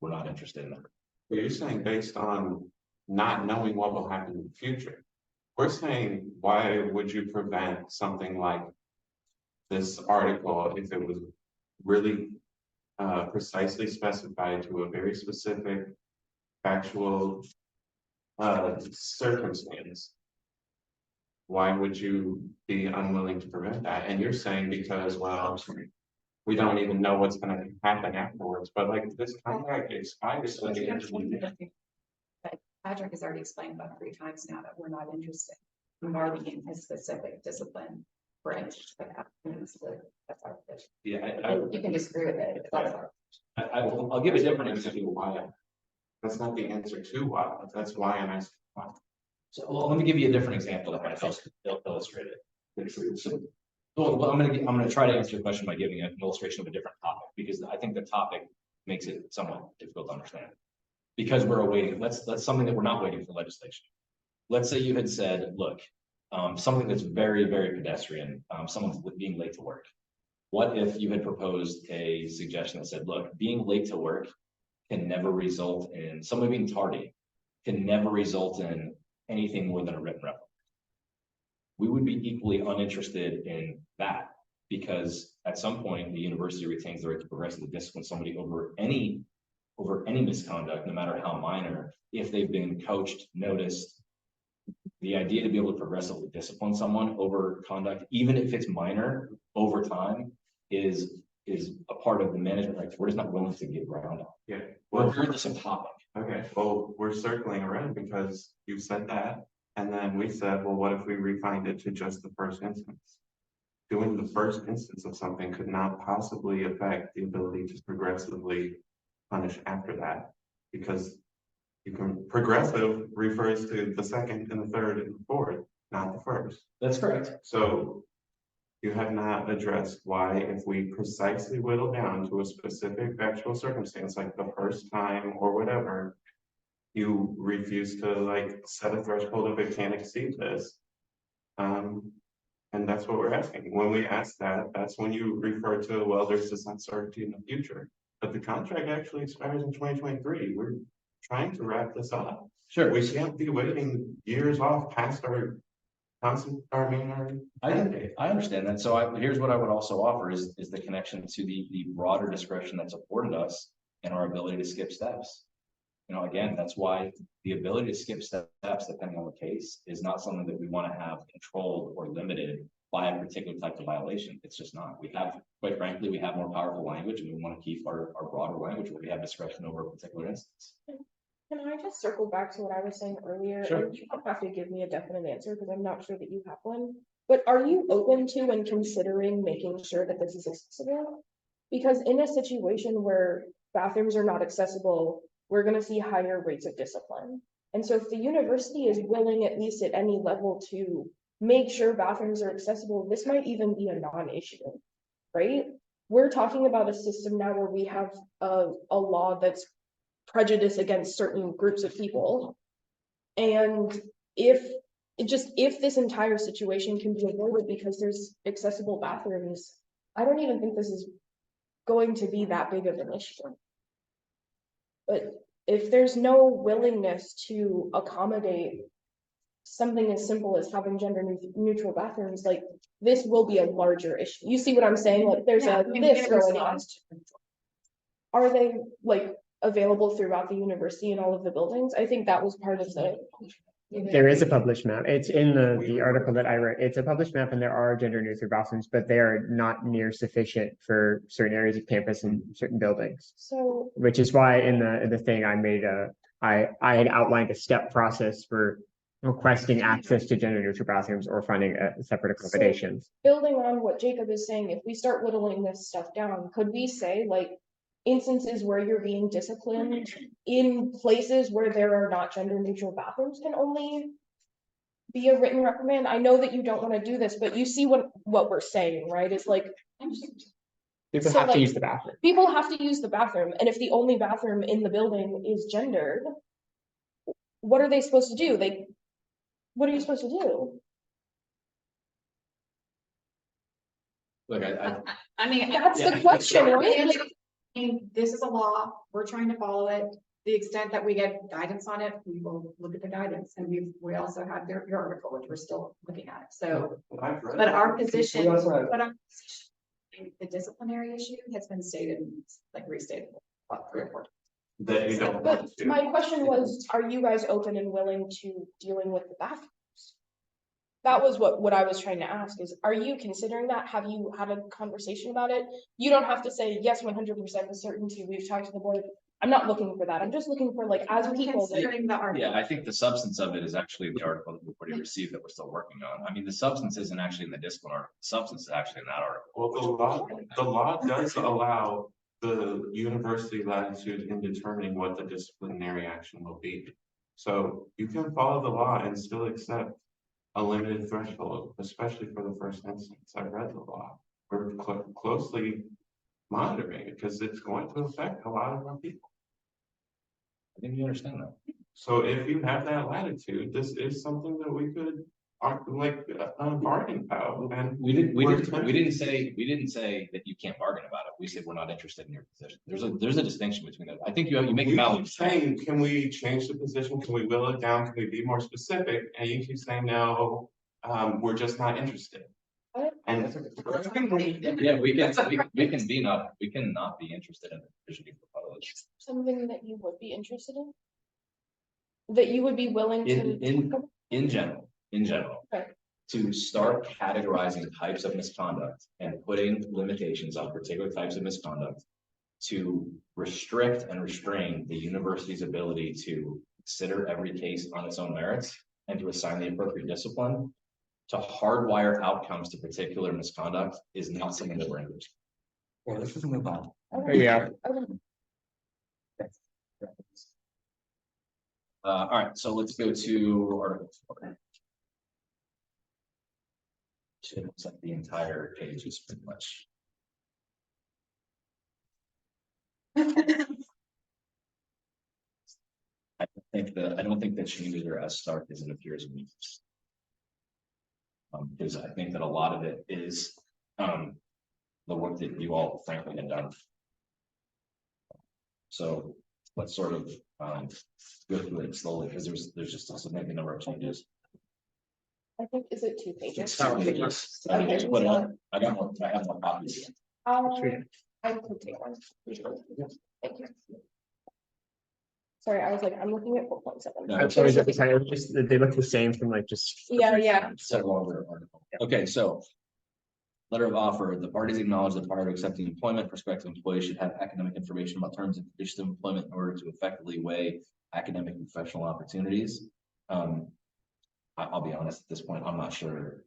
we're not interested in that. But you're saying based on not knowing what will happen in the future. We're saying, why would you prevent something like this article if it was really precisely specified to a very specific factual circumstance? Why would you be unwilling to prevent that? And you're saying because, well, we don't even know what's gonna happen afterwards, but like this contract expires. But Patrick has already explained about 3 times now that we're not interested in bargaining a specific discipline branch. That's our position. Yeah, You can disagree with it, but that's our. I'll give a different example. Why? That's not the answer to why. That's why I'm asking why. So let me give you a different example that kind of helps illustrate it. So, well, I'm gonna try to answer your question by giving an illustration of a different topic, because I think the topic makes it somewhat difficult to understand. Because we're awaiting, let's something that we're not waiting for legislation. Let's say you had said, look, something that's very, very pedestrian, someone's being late to work. What if you had proposed a suggestion that said, look, being late to work can never result in somebody being tardy, can never result in anything more than a written reprimand? We would be equally uninterested in that, because at some point the university retains the right to progressively discipline somebody over any misconduct, no matter how minor, if they've been coached, noticed. The idea to be able to progressively discipline someone over conduct, even if it's minor, over time, is a part of the management rights. We're just not willing to get around on. Yeah. We're regardless of topic. Okay, well, we're circling around because you said that, and then we said, well, what if we refined it to just the first instance? Doing the first instance of something could not possibly affect the ability to progressively punish after that, because progressive refers to the second and the third and the fourth, not the first. That's correct. So you have not addressed why, if we precisely whittle down to a specific factual circumstance, like the first time or whatever, you refuse to like set a threshold of it can't exceed this. And that's what we're asking. When we ask that, that's when you refer to, well, there's this uncertainty in the future. But the contract actually expires in 2023. We're trying to wrap this up. Sure. We can't be waiting years off past our I understand that. So here's what I would also offer is the connection to the broader discretion that's afforded us and our ability to skip steps. Again, that's why the ability to skip steps, depending on the case, is not something that we want to have controlled or limited by a particular type of violation. It's just not. We have, quite frankly, we have more powerful language and we want to keep our broader language where we have discretion over a particular instance. Can I just circle back to what I was saying earlier? Sure. And you don't have to give me a definite answer because I'm not sure that you have one. But are you open to and considering making sure that this is accessible? Because in a situation where bathrooms are not accessible, we're gonna see higher rates of discipline. And so if the university is willing, at least at any level, to make sure bathrooms are accessible, this might even be a non-issue, right? We're talking about a system now where we have a law that's prejudice against certain groups of people. And if this entire situation can be avoided because there's accessible bathrooms, I don't even think this is going to be that big of an issue. But if there's no willingness to accommodate something as simple as having gender neutral bathrooms, like this will be a larger issue. You see what I'm saying? Like there's Yeah, a I mean, this university going on. has to- Are they like available throughout the university and all of the buildings? I think that was part of the. There is a published map. It's in the article that I wrote. It's a published map and there are gender neutral bathrooms, but they are not near sufficient for certain areas of campus and certain buildings. So Which is why in the thing I made I had outlined a step process for requesting access to gender neutral bathrooms or finding a separate accommodations. building on what Jacob is saying, if we start whittling this stuff down, could we say like instances where you're being disciplined in places where there are not gender neutral bathrooms can only be a written reprimand? I know that you don't want to do this, but you see what we're saying, right? It's like People So, have to like, use the bathroom. people have to use the bathroom, and if the only bathroom in the building is gendered, what are they supposed to do? What are you supposed to do? Look, I mean. That's Yeah. the question, right? Like, I mean, this is a law, we're trying to follow it, the extent that we get guidance on it, we will look at the guidance, and we also have your article, which we're still looking at, so. But our position, the disciplinary issue has been stated, like restated, about 3 or 4 times. That you don't but want to. my question was, are you guys open and willing to dealing with the bathrooms? That was what I was trying to ask is, are you considering that? Have you had a conversation about it? You don't have to say yes, 100% with certainty. We've talked to the board. I'm not looking for that. I'm just looking for like, as I'm people. considering the article. yeah, I think the substance of it is actually the article that we've already received that we're still working on. I mean, the substance isn't actually in the discipline article. The substance is actually in that article. Well, the law does allow the university latitude in determining what the disciplinary action will be. So you can follow the law and still accept a limited threshold, especially for the first instance. I read the law. We're closely monitoring it because it's going to affect a lot of our people. I think you understand that. So if you have that latitude, this is something that we could, like, bargaining power, and We didn't say that you can't bargain about it. We said we're not interested in your position. There's a distinction between that. I think you make a you valid. keep saying, can we change the position? Can we will it down? Can we be more specific? And you keep saying, no, we're just not interested. And Yeah, we can not be interested in the position you propose. Something that you would be interested in? That you would be willing to. In general. Okay. To start categorizing types of misconduct and putting limitations on particular types of misconduct. To restrict and restrain the university's ability to consider every case on its own merits and to assign the appropriate discipline. To hardwire outcomes to particular misconduct is not something that we're interested Yeah, let's just move on. Okay. Yeah. Okay. in. All right, so let's go to Article 4. It looks like the entire page is pretty much. I don't think the changes are as stark as it appears in me. Because I think that a lot of it is the work that you all frankly had done. So let's sort of go through it slowly because there's just a significant number of changes. I think, is it 2 pages? I mean, just put it on. I have more copies. I could take one. Thank you. Sorry, I was like, I'm looking at 4.7. No, I'm sorry, sorry, it was just, they look the same from like just. Yeah. It's a longer article. Okay, so Letter of offer, the parties acknowledge that prior to accepting employment, prospective employees should have academic information about terms and conditions of employment in order to effectively weigh academic and professional opportunities. I'll be honest, at this point, I'm not sure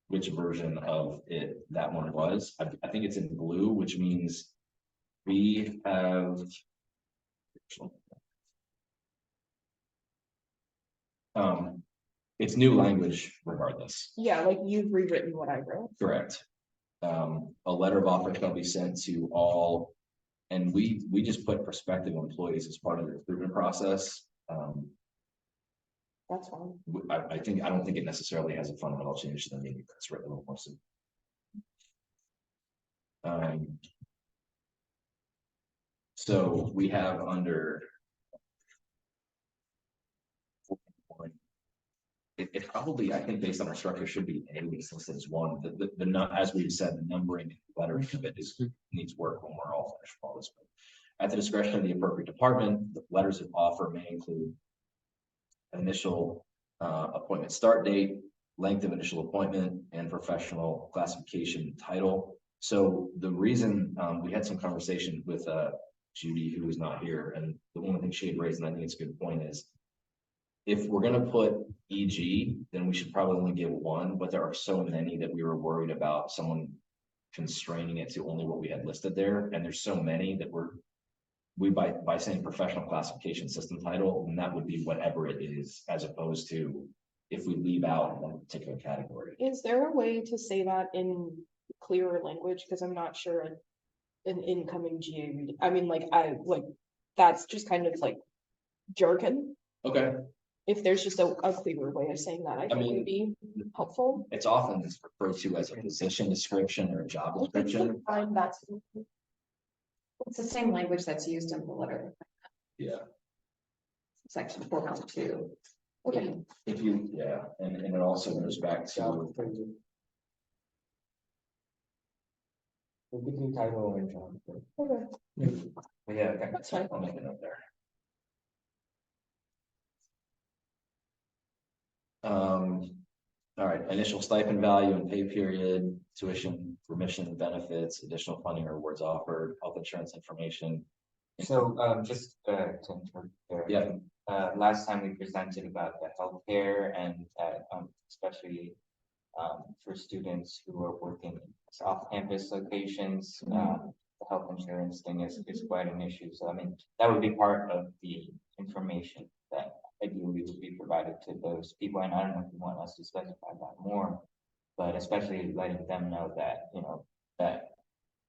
which version of it that one was. I think it's in blue, which means we have. It's new language regardless. Yeah, like you've rewritten what I wrote. Correct. A letter of offer shall be sent to all, and we just put prospective employees as part of the recruitment process. That's fine. I don't think it necessarily has a fundamental change to the meaning that's written a little more simple. So we have under. It probably, I think based on our structure, should be A since it's one, as we've said, the numbering lettering of it needs work when we're all finished with all this. But at the discretion of the appropriate department, the letters of offer may include initial appointment start date, length of initial appointment, and professional classification title. So the reason we had some conversation with Judy, who is not here, and the one thing she had raised, and I think it's a good point, is if we're going to put EG, then we should probably only give one, but there are so many that we were worried about someone constraining it to only what we had listed there. And there's so many that by saying professional classification system title, and that would be whatever it is, as opposed to if we leave out one particular category. Is there a way to say that in clearer language? Because I'm not sure an incoming GA read. I mean, that's just kind of like jargon. Okay. If there's just a clearer way of saying that, I think would be helpful. It's often referred to as a position description or a job description. That's It's the same language that's used in the letter, Yeah. section 4.2. okay. If you, yeah, and it also goes back to. Title and job. Okay. Yeah, okay. That's fine. I'll make it up there. All right, initial stipend value and pay period, tuition, remission benefits, additional funding or awards offered, health insurance information. So, just to interrupt there. Yeah. Last time we presented about the healthcare and especially for students who are working off-campus locations, the health insurance thing is quite an issue. So, I mean, that would be part of the information that ideally would be provided to those people. And I don't know if you want us to specify that more, but especially letting them know that, that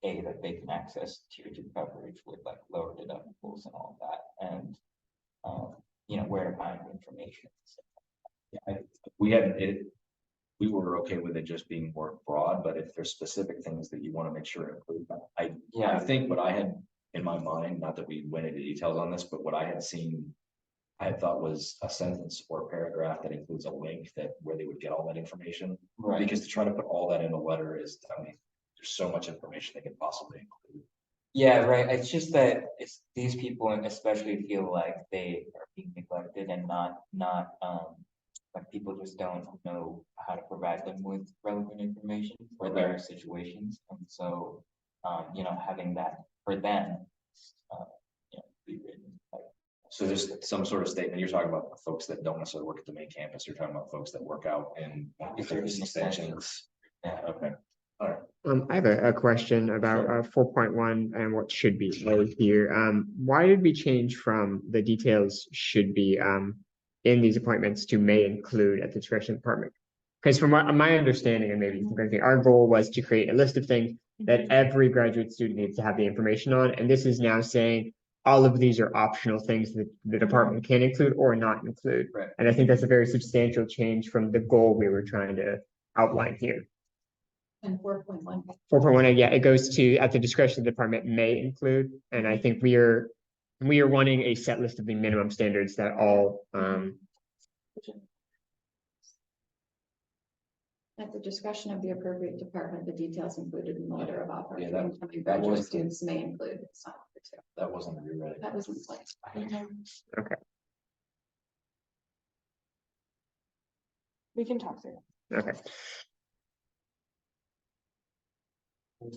they can access tier 2 coverage with like lower deductibles and all of that, and where to find information. Yeah, we were okay with it just being more broad, but if there's specific things that you want to make sure include, I think what I had in my mind, not that we went into details on this, but what I had seen, I had thought was a sentence or a paragraph that includes a link where they would get all that information. Right. Because to try to put all that in a letter is, I mean, there's so much information they can possibly include. Yeah, right. It's just that these people especially feel like they are being neglected and not like people just don't know how to provide them with relevant information for their situations. And so, having that for them, be written. So just some sort of statement, you're talking about folks that don't necessarily work at the main campus, you're talking about folks that work out in service extensions. Yeah. Okay. I have a question about 4.1 and what should be added here. Why did we change from the details should be in these appointments to may include at the discretion of the department? Because from my understanding, and maybe our goal was to create a list of things that every graduate student needs to have the information on, and this is now saying all of these are optional things that the department can include or not include. Right. And I think that's a very substantial change from the goal we were trying to outline here. And 4.1. 4.1, yeah, it goes to at the discretion of the department may include, and I think we are wanting a set list of the minimum standards that all At the discretion of the appropriate department, the details included in the letter of offer Yeah, for that incoming graduate was- students may include. It's not number 2. That wasn't rewritten. That was in place. We can talk through it. okay. I'm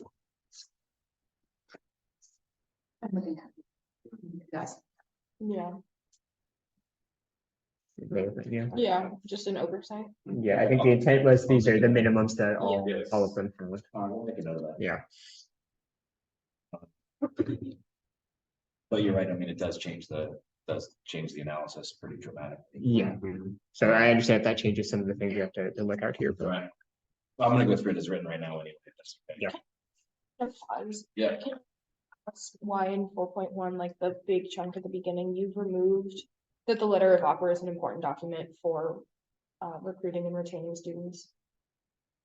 looking at it. Guys, Yeah, Yeah, yeah, just an oversight. yeah, I think the intent was these are the minimums that Yes. all of them have. We'll make a note of that. Yeah, But you're right, I mean, it does change the analysis pretty dramatically. yeah. So I understand that changes some of the things we have to look out here, but Right. Well, I'm gonna go through it as written right now anyway. That's okay. Yeah. Yeah. That's why in 4.1, like the big chunk at the beginning, you've removed that the letter of offer is an important document for recruiting and retaining students.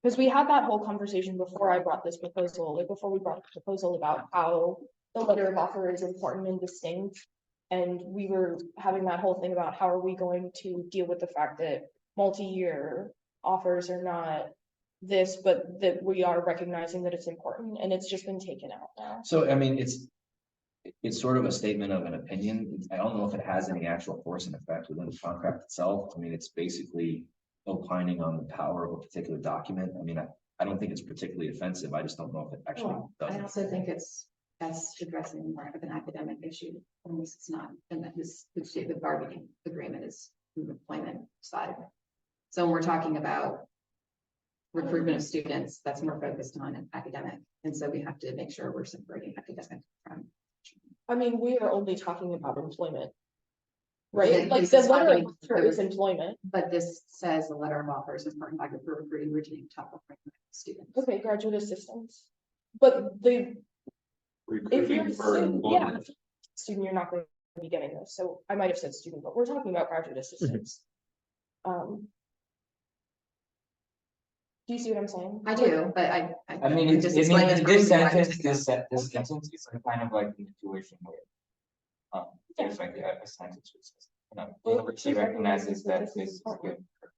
Because we had that whole conversation before I brought this proposal, like before we brought the proposal about how the letter of offer is important and distinct. And we were having that whole thing about how are we going to deal with the fact that multi-year offers are not this, but that we are recognizing that it's important, and it's just been taken out now. So, I mean, it's sort of a statement of an opinion. I don't know if it has any actual force and effect within the contract itself. I mean, it's basically opining on the power of a particular document. I mean, I don't think it's particularly offensive. I just don't know if it actually does. I also think it's addressing more of an academic issue, and this is not, and that the bargaining agreement is the employment side. So when we're talking about recruitment of students, that's more focused on an academic, and so we have to make sure we're separating academic from. I mean, we are only talking about employment. Right, Yeah, like this the is letter talking- of offer is employment. But this says the letter of offer is important factor for recruiting, retaining top performing students. Okay, graduate assistants. But if you're Recruiting a for student, yeah, employment. student, you're not going to be getting this, so I might have said student, but we're talking about graduate assistants. Do you see what I'm saying? I do, but I mean, it's, just I explain mean, this this for me, why sentence, it's- this sentence is kind of like an intuition where. There's like a sentence which says, Well, university it recognizes that this is this is important. good.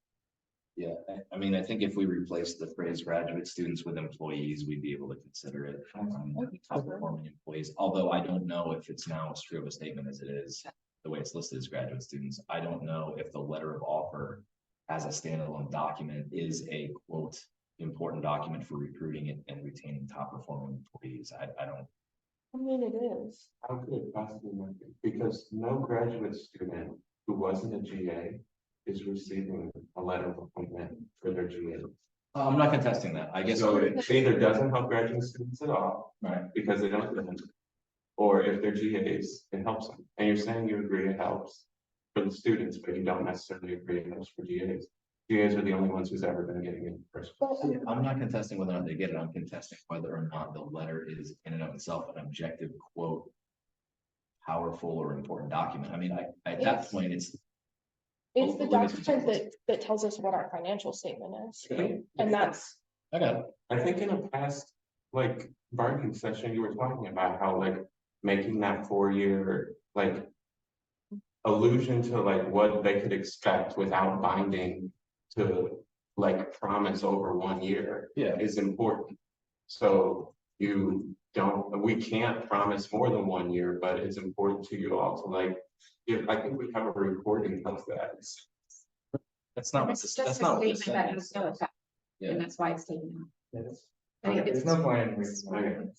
Yeah, I mean, I think if we replace the phrase graduate students with employees, we'd be able to consider it. Top performing employees, although I don't know if it's now as true of a statement as it is, the way it's listed as graduate students. I don't know if the letter of offer as a standalone document is a quote, important document for recruiting and retaining top performing employees. I don't. I mean, it is. How could it possibly not be? Because no graduate student who wasn't a GA is receiving a letter of appointment for their GA. I'm not contesting that. I guess. So it either doesn't help graduate students at all, Right. because they don't. Or if they're GAs, it helps them. And you're saying you agree it helps for the students, but you don't necessarily agree it helps for GAs. GAs are the only ones who's ever been getting it first. I'm not contesting whether or not they get it. I'm contesting whether or not the letter is in and of itself an objective quote. Powerful or important document. I mean, at that It's- point, it's. It's the limited to document that tells us what our financial statement is, and that's, I got it. I think in a past, like, bargaining session, you were talking about how, like, making that 4-year, like. Allusion to like what they could expect without binding to, like, promise over 1 year. Yeah. Is important. So we can't promise more than 1 year, but it's important to you all to like, I think we have a recording of that. That's not what It's this, just that's a not what this statement that sentence has no says. effect, Yeah. and that's why it's taken out. Yes. I think There's it's- no point in.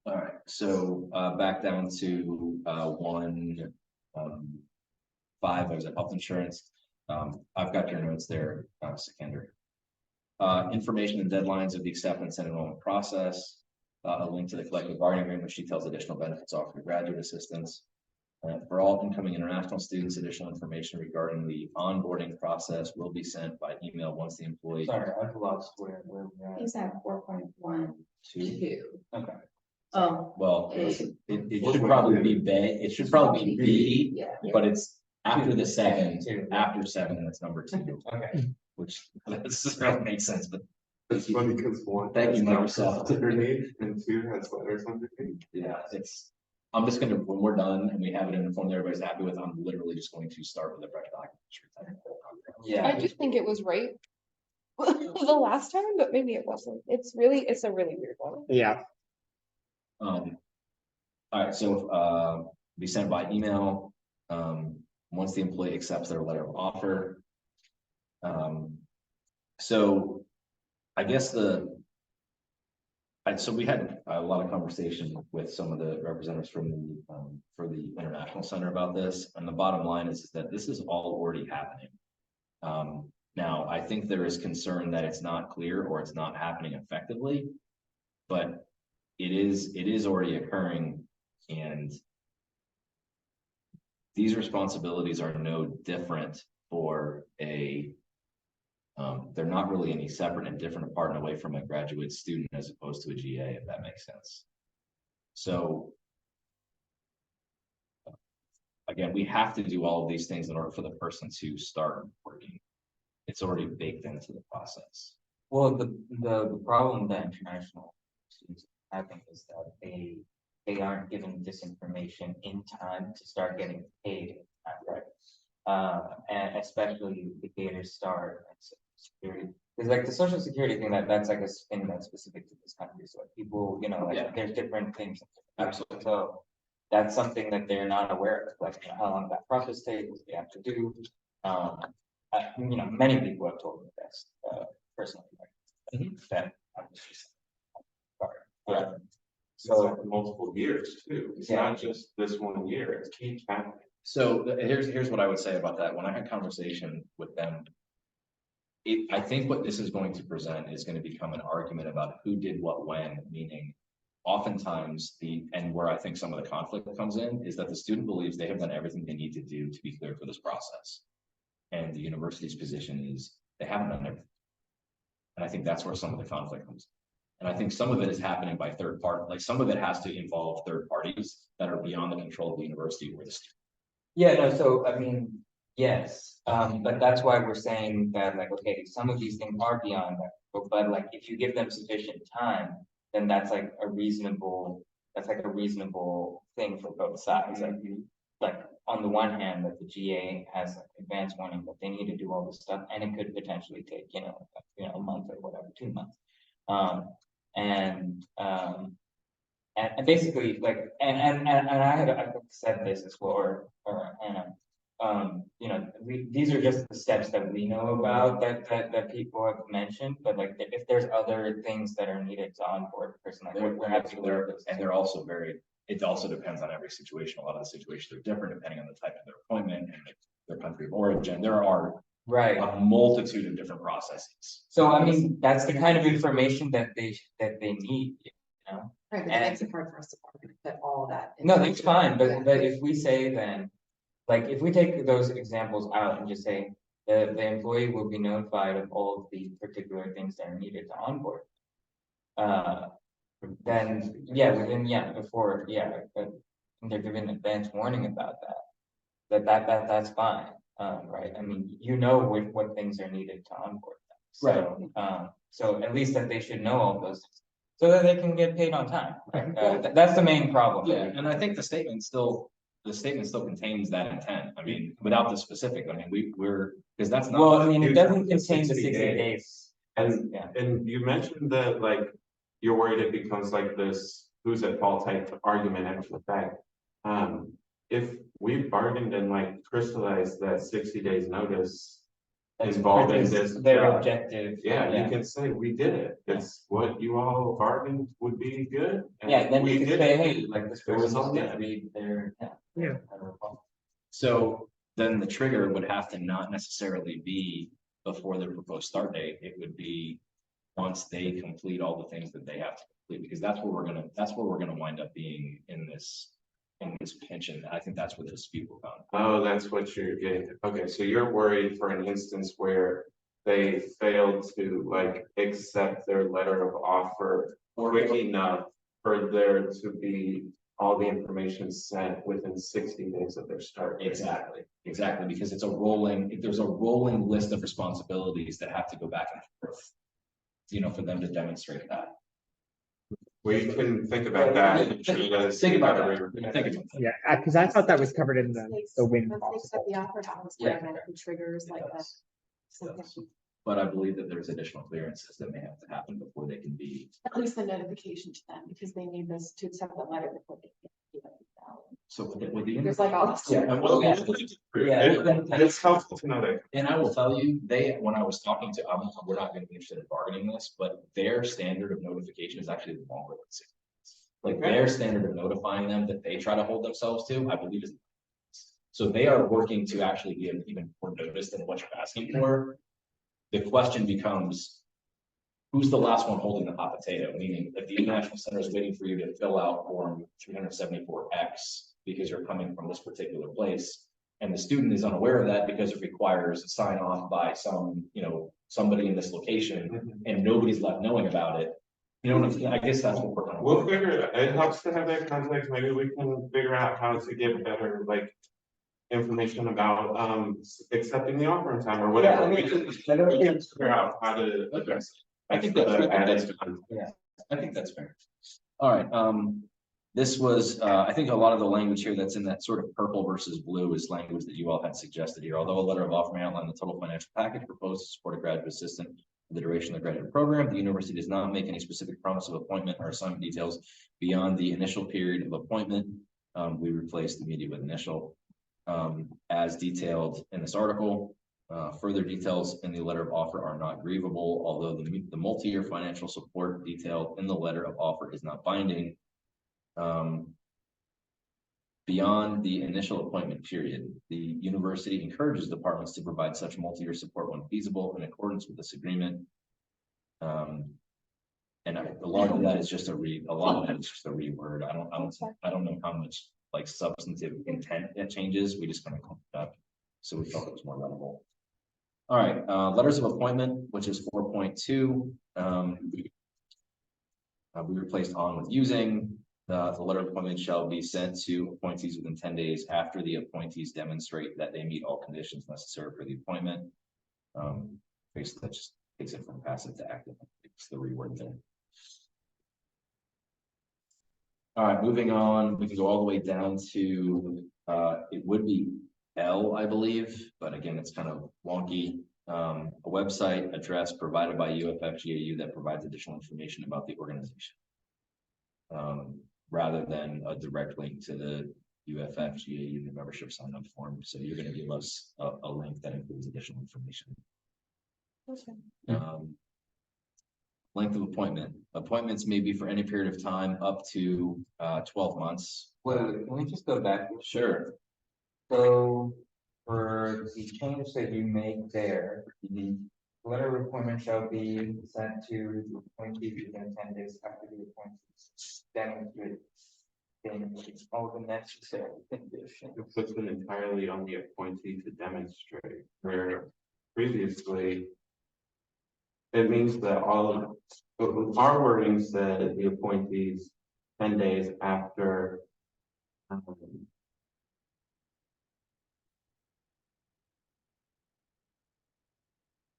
All right, so back down to 1 5, I was at health insurance. I've got your notes there, Sikander. Information and deadlines of the acceptance and enrollment process. A link to the collective bargaining agreement, which details additional benefits offered to graduate assistants. For all incoming international students, additional information regarding the onboarding process will be sent by email once the employee. Sorry, I've lost where we're at. Is that 4.12? Okay. Oh. Well, it should probably be B, it should probably be B, Yeah. but it's after the Second, 7, two. after 7, that's number 2, Okay. which doesn't really make sense, but It's funny because one. Thank you, has Microsoft. numbers Underneath and 2 has letters underneath. yeah, I'm just gonna, when we're done and we have it in a form that everybody's happy with, I'm literally just going to start with a fresh document. Yeah. I do think it was right. The last time, but maybe it wasn't. It's a really weird one. yeah, All right, so be sent by email, once the employee accepts their letter of offer. So I guess so we had a lot of conversation with some of the representatives from for the International Center about this, and the bottom line is that this is all already happening. Now, I think there is concern that it's not clear or it's not happening effectively, but it is already occurring, and these responsibilities are no different for a they're not really any separate and different apart and away from a graduate student as opposed to a GA, if that makes sense. So again, we have to do all of these things in order for the person to start working. It's already baked into the process. Well, the problem that international students are having is that they aren't given this information in time to start getting paid, right? And especially the Gator Star and Social Security. Because like the Social Security thing, that's like a thing that's specific to this country. So like people, you know, like Yeah. there's different things. Absolutely. So that's something that they're not aware of, like you know, how long that process takes, what they have to do. You know, many people have told me this, personally. That I'm just sorry. Yeah. So multiple years too. It's Yeah. not just this 1 year, it keeps happening. So here's what I would say about that. When I had conversation with them, I think what this is going to present is going to become an argument about who did what when, meaning oftentimes and where I think some of the conflict comes in is that the student believes they have done everything they need to do to be clear for this process. And the university's position is they haven't done everything. And I think that's where some of the conflict comes in. And I think some of it is happening by third party, like some of it has to involve third parties that are beyond the control of the university or the student. Yeah, no, so I mean, yes, but that's why we're saying that like, okay, some of these things are beyond that, but like, if you give them sufficient time, then that's like a reasonable thing for both sides, like on the one hand, that the GA has like advance warning that they need to do all this stuff, and it could potentially take, you know, a month or whatever, 2 months. And basically like, and I said this as well, you know, these are just the steps that we know about that people have mentioned, but like, if there's other things that are needed to onboard a person, like we're happy to learn those. And they're also it also depends on every situation. A lot of the situations are different depending on the type of their appointment and their country of origin. There are Right. a multitude of different processes. So I mean, that's the kind of information that they need, you know? Right, but that makes it hard for us to put all of that. No, into that's fine, Yeah. but if we say then, like, if we take those examples out and just say the employee will be notified of all of the particular things that are needed to onboard. Then, before, but they're given advance warning about that. That's fine, right? I mean, you know what things are needed to onboard them. So at least that they should know all those things, so that they can get paid on time. Right? That's the main problem. Yeah, and I think the statement still contains that intent. I mean, without the specific, I mean, we're, because that's not. Well, I mean, it doesn't It's contain the 60 60 days. And, Yeah. and you mentioned that like, you're worried it becomes like this, who's at fault type argument after the fact. If we bargained and like crystallized that 60 days notice involved in this. Their objective. Yeah, you can say we did it. It's what you all bargained would be good. and Yeah, then we you could did say, it. hey, like this It was person on did them. read their. Yeah. So then the trigger would have to not necessarily be before their proposed start date. It would be once they complete all the things that they have to complete, because that's where we're gonna wind up being in this pinch. And I think that's where the dispute will come. Oh, that's what you're getting. Okay, so you're worried for an instance where they failed to like accept their letter of offer quick enough for there to be all the information sent within 60 days of their start. date. Exactly, because there's a rolling list of responsibilities that have to go back and forth, you know, for them to demonstrate that. We can think about that. and treat us- Think about that. Think about that. Yeah, because I thought that was covered in the win Let's clause. accept the offer, that Yeah. who triggers like that. But I believe that there's additional clearances that may have to happen before they can be. At least the notification to them, because they need this to accept the letter before they can do it. So with the. There's like all this. Yeah, and well, Yeah. And it's helpful to know that. and I will tell you, when I was talking to, we're not gonna be interested in bargaining this, but their standard of notification is actually longer than 6 months. Like their standard of notifying them that they try to hold themselves to, I believe is. So they are working to actually give even more notice than what you're asking for. The question becomes, who's the last one holding the hot potato? Meaning, if the International Center is waiting for you to fill out form 374X because you're coming from this particular place, and the student is unaware of that because it requires a sign off by somebody in this location, and nobody's left knowing about it. I guess that's what we're gonna. We'll figure it out. It helps to have that context. Maybe we can figure out how to give better, like, information about, accepting the offer in time or whatever. Yeah, I mean, I don't We can think- figure out how to address it. I think that's Yeah. I think that's fair. All right, this was, I think a lot of the language here that's in that sort of purple versus blue is language that you all had suggested here. Although a letter of offer may outline the total financial package proposed to support a graduate assistant for the duration of the graduate program, the university does not make any specific promise of appointment or assignment details beyond the initial period of appointment. We replaced immediate with initial, as detailed in this article. Further details in the letter of offer are not grievable, although the multi-year financial support detailed in the letter of offer is not binding. Beyond the initial appointment period, the university encourages departments to provide such multi-year support when feasible in accordance with this agreement. And a lot of that is just a lot of that is just a reword. I don't know how much like substantive intent that changes. We just kind of clumped it up. So we felt it was more legible. All right, letters of appointment, which is 4.2. We replaced on with using. The letter of appointment shall be sent to appointees within 10 days after the appointees demonstrate that they meet all conditions necessary for the appointment. Basically, that just takes it from passive to active. It's the reword there. All right, moving on, we can go all the way down to, it would be L, I believe, but again, it's kind of wonky. A website address provided by UFFGAU that provides additional information about the organization. Rather than a direct link to the UFFGAU membership sign up form. So you're going to give us a link that includes additional information. Length of appointment. Appointments may be for any period of time up to 12 months. Wait, can we just go back? Sure. So for the change that you make there, the letter of appointment shall be sent to the appointee within 10 days after the appointee demonstrates all the necessary conditions. It puts it entirely on the appointee to demonstrate, where previously it means that all of our wording said the appointees 10 days after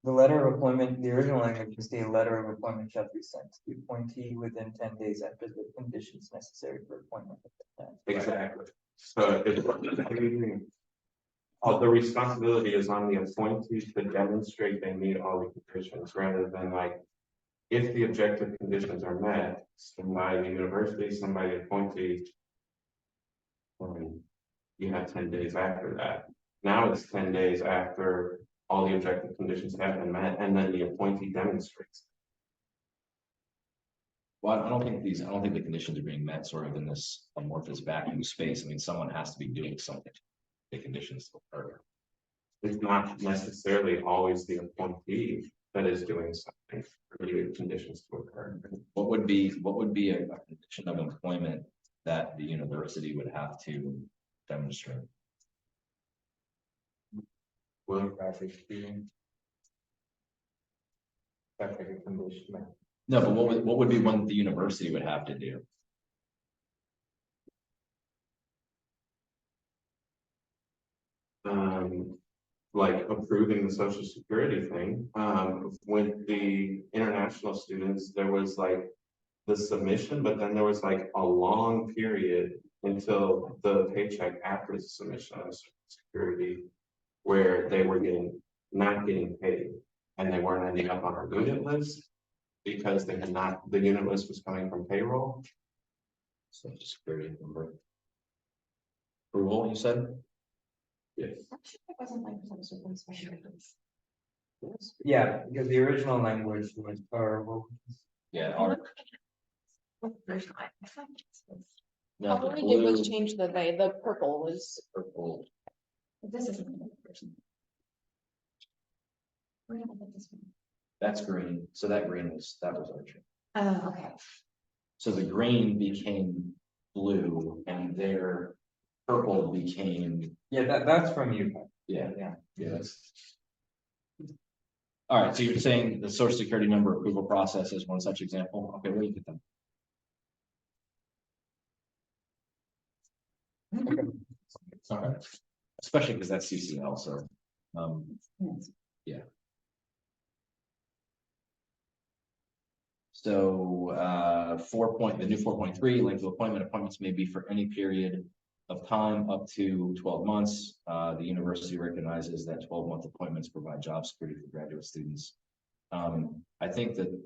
The letter of appointment, the original language is the letter of appointment shall be sent to the appointee within 10 days after the conditions necessary for appointment. exactly. So it's all the responsibility is on the appointee to demonstrate they meet all the conditions rather than like if the objective conditions are met, somebody the university, somebody appointee. You have 10 days after that. Now it's 10 days after all the objective conditions have been met, and then the appointee demonstrates. Well, I don't think the conditions are being met sort of in this amorphous vacuum space. I mean, someone has to be doing something. The conditions occur. It's not necessarily always the appointee that is doing something for the conditions to occur. What would be a condition of employment that the university would have to demonstrate? Well, That's like a condition. No, but what would be one the university would have to do? like approving the social security thing, with the international students, there was like the submission, but then there was like a long period until the paycheck after the submission of social security where they were not getting paid and they weren't ending up on our unit list because they had not, the unit list was coming from payroll. Social security number. approval, you said? Yes. Actually, it wasn't like some sort of special items. Yeah, because the original language was, or well, Yeah, our, What version? I thought this was- no, All the we did was blue, change the they, the purple was, purple, This isn't the version. Where did I put this one? that's green, so that green was, that was our change. Oh, okay. So the green became blue and their purple became, yeah, that's from you. yeah, Yeah. that's. All right, so you're saying the social security number approval process is one such example, okay, we'll look at them. All right, especially because that's CCL, so, Yes. So, the new 4.3, length of appointments may be for any period of time up to 12 months. The university recognizes that 12-month appointments provide job security for graduate students. I think the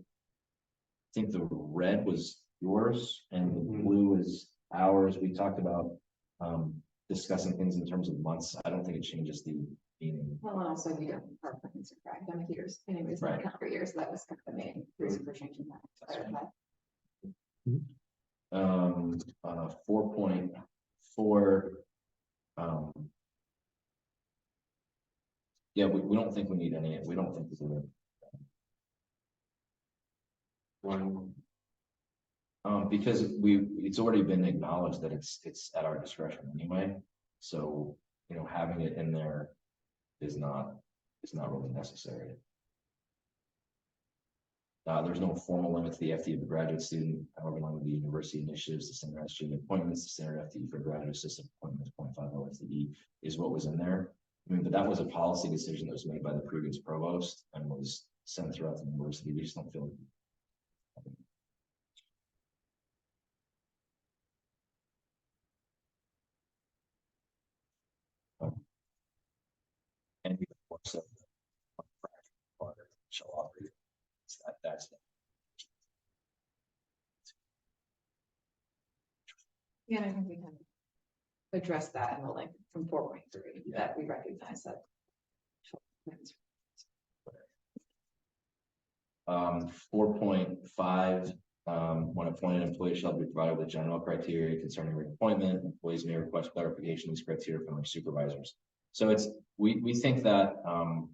red was yours and the blue is ours. We talked about, discussing things in terms of months. I don't think it changes the meaning. Well, and also we don't, our appointments are for academic years, anyways, not Right. calendar years, so that was kind of the main reason for changing that. to clarify. 4.4. Yeah, we don't think we need any, we don't think we do. One, Because it's already been acknowledged that it's at our discretion anyway. So, having it in there is not really necessary. There's no formal limit to the FTE of a graduate student, however long the university initiatives, the standard student appointments, the standard FTE for graduate assistant appointments, 0.50 FTE is what was in there. I mean, but that was a policy decision that was made by the previous provost and was sent throughout the university. We just don't feel. And we of course shall operate. That's Yeah, and I think we can address that in the link from 4.3, that we recognize that. 4.5, when appointed employees shall be provided with general criteria concerning reappointment, employees may request clarification of these criteria from their supervisors. So we think that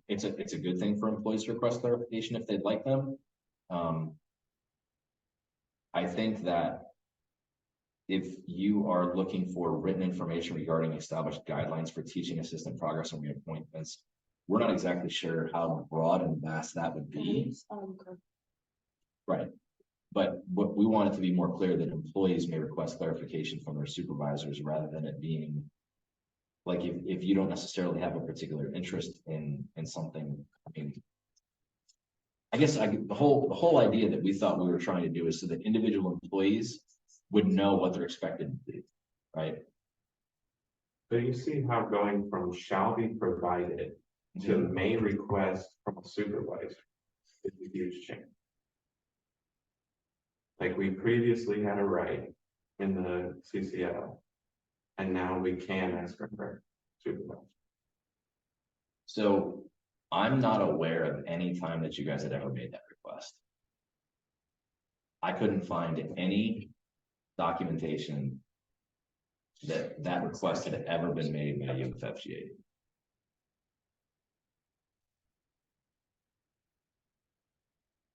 it's a good thing for employees to request clarification if they'd like them. I think that if you are looking for written information regarding established guidelines for teaching assistant progress and reappointments, we're not exactly sure how broad and vast that would be. Right. But what we want it to be more clear that employees may request clarification from their supervisors rather than it being like if you don't necessarily have a particular interest in something. I mean, I guess the whole idea that we thought we were trying to do is so that individual employees would know what they're expected to do, right? so you see how going from shall be provided to may request from a supervisor is a huge change. Like we previously had a right in the CCL, and now we can ask for supervisor. So I'm not aware of any time that you guys had ever made that request. I couldn't find any documentation that request had ever been made by UFFGA.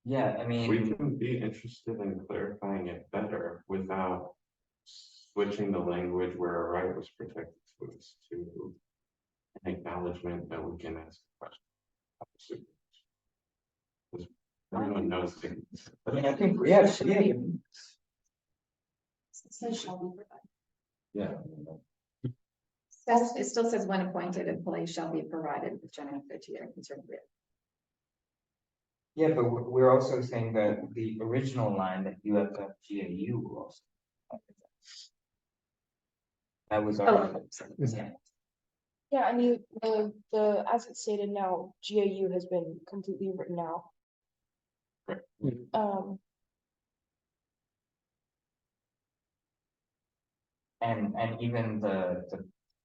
Yeah, I We mean, can be interested in clarifying it better without switching the language where a right was protected to us to an acknowledgement that we can ask a question. Because everyone knows things. I mean, I think, yeah. It says shall be provided. Yeah. It still says when appointed, employees shall be provided with general criteria concerning it. Yeah, but we're also saying that the original line that UFFGAU will also. That was our. yeah, I mean, the, as it's stated now, GAU has been completely written out. Um, And even the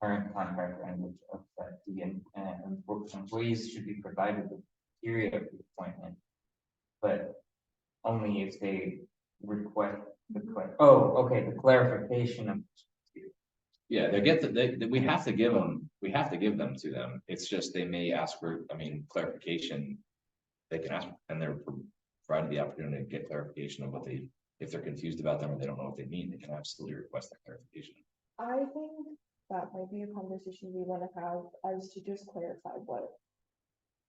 current contract language of that the employees should be provided with period of appointment. But only if they request the the clarification of. Yeah, we have to give them to them. It's just they may ask for, I mean, clarification. They can ask, and they're provided the opportunity to get clarification of what they, if they're confused about them or they don't know what they mean, they can absolutely request that clarification. I think that might be a conversation we wanna have, as to just clarify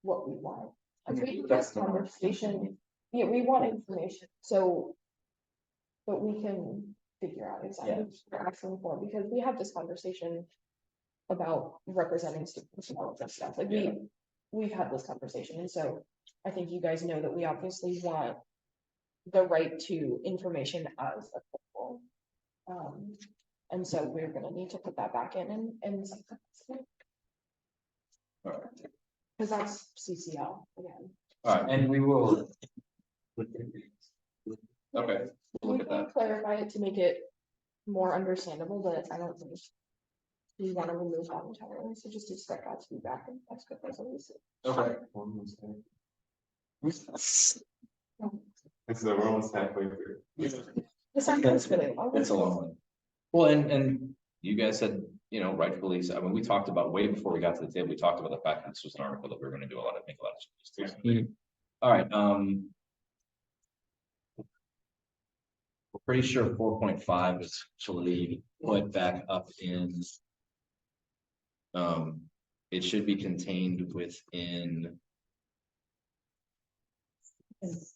what we want. I And think we have that's this the more conversation, yeah, we want information, so. But we can figure out exactly what we're asking for, because we have this conversation. About representing students and all of that stuff, like we've had this conversation, and so I think you guys know that we obviously want. The right to information as a whole. And so we're gonna need to put that back in and. All right. Cause that's CCL again. All right, And we will. okay, We look at can that. clarify it to make it more understandable, but I don't think. We wanna remove that entirely, so just expect that to be back in next good resolution. Okay. So we're almost halfway through. It's not good, it's really long. It's a long one. Well, and you guys said, you know, rightfully, so, I mean, we talked about way before we got to the table, we talked about the fact that this was an article that we were gonna do make a lot of changes to. Mhm. All right, we're pretty sure 4.5 is actually put back up in. It should be contained within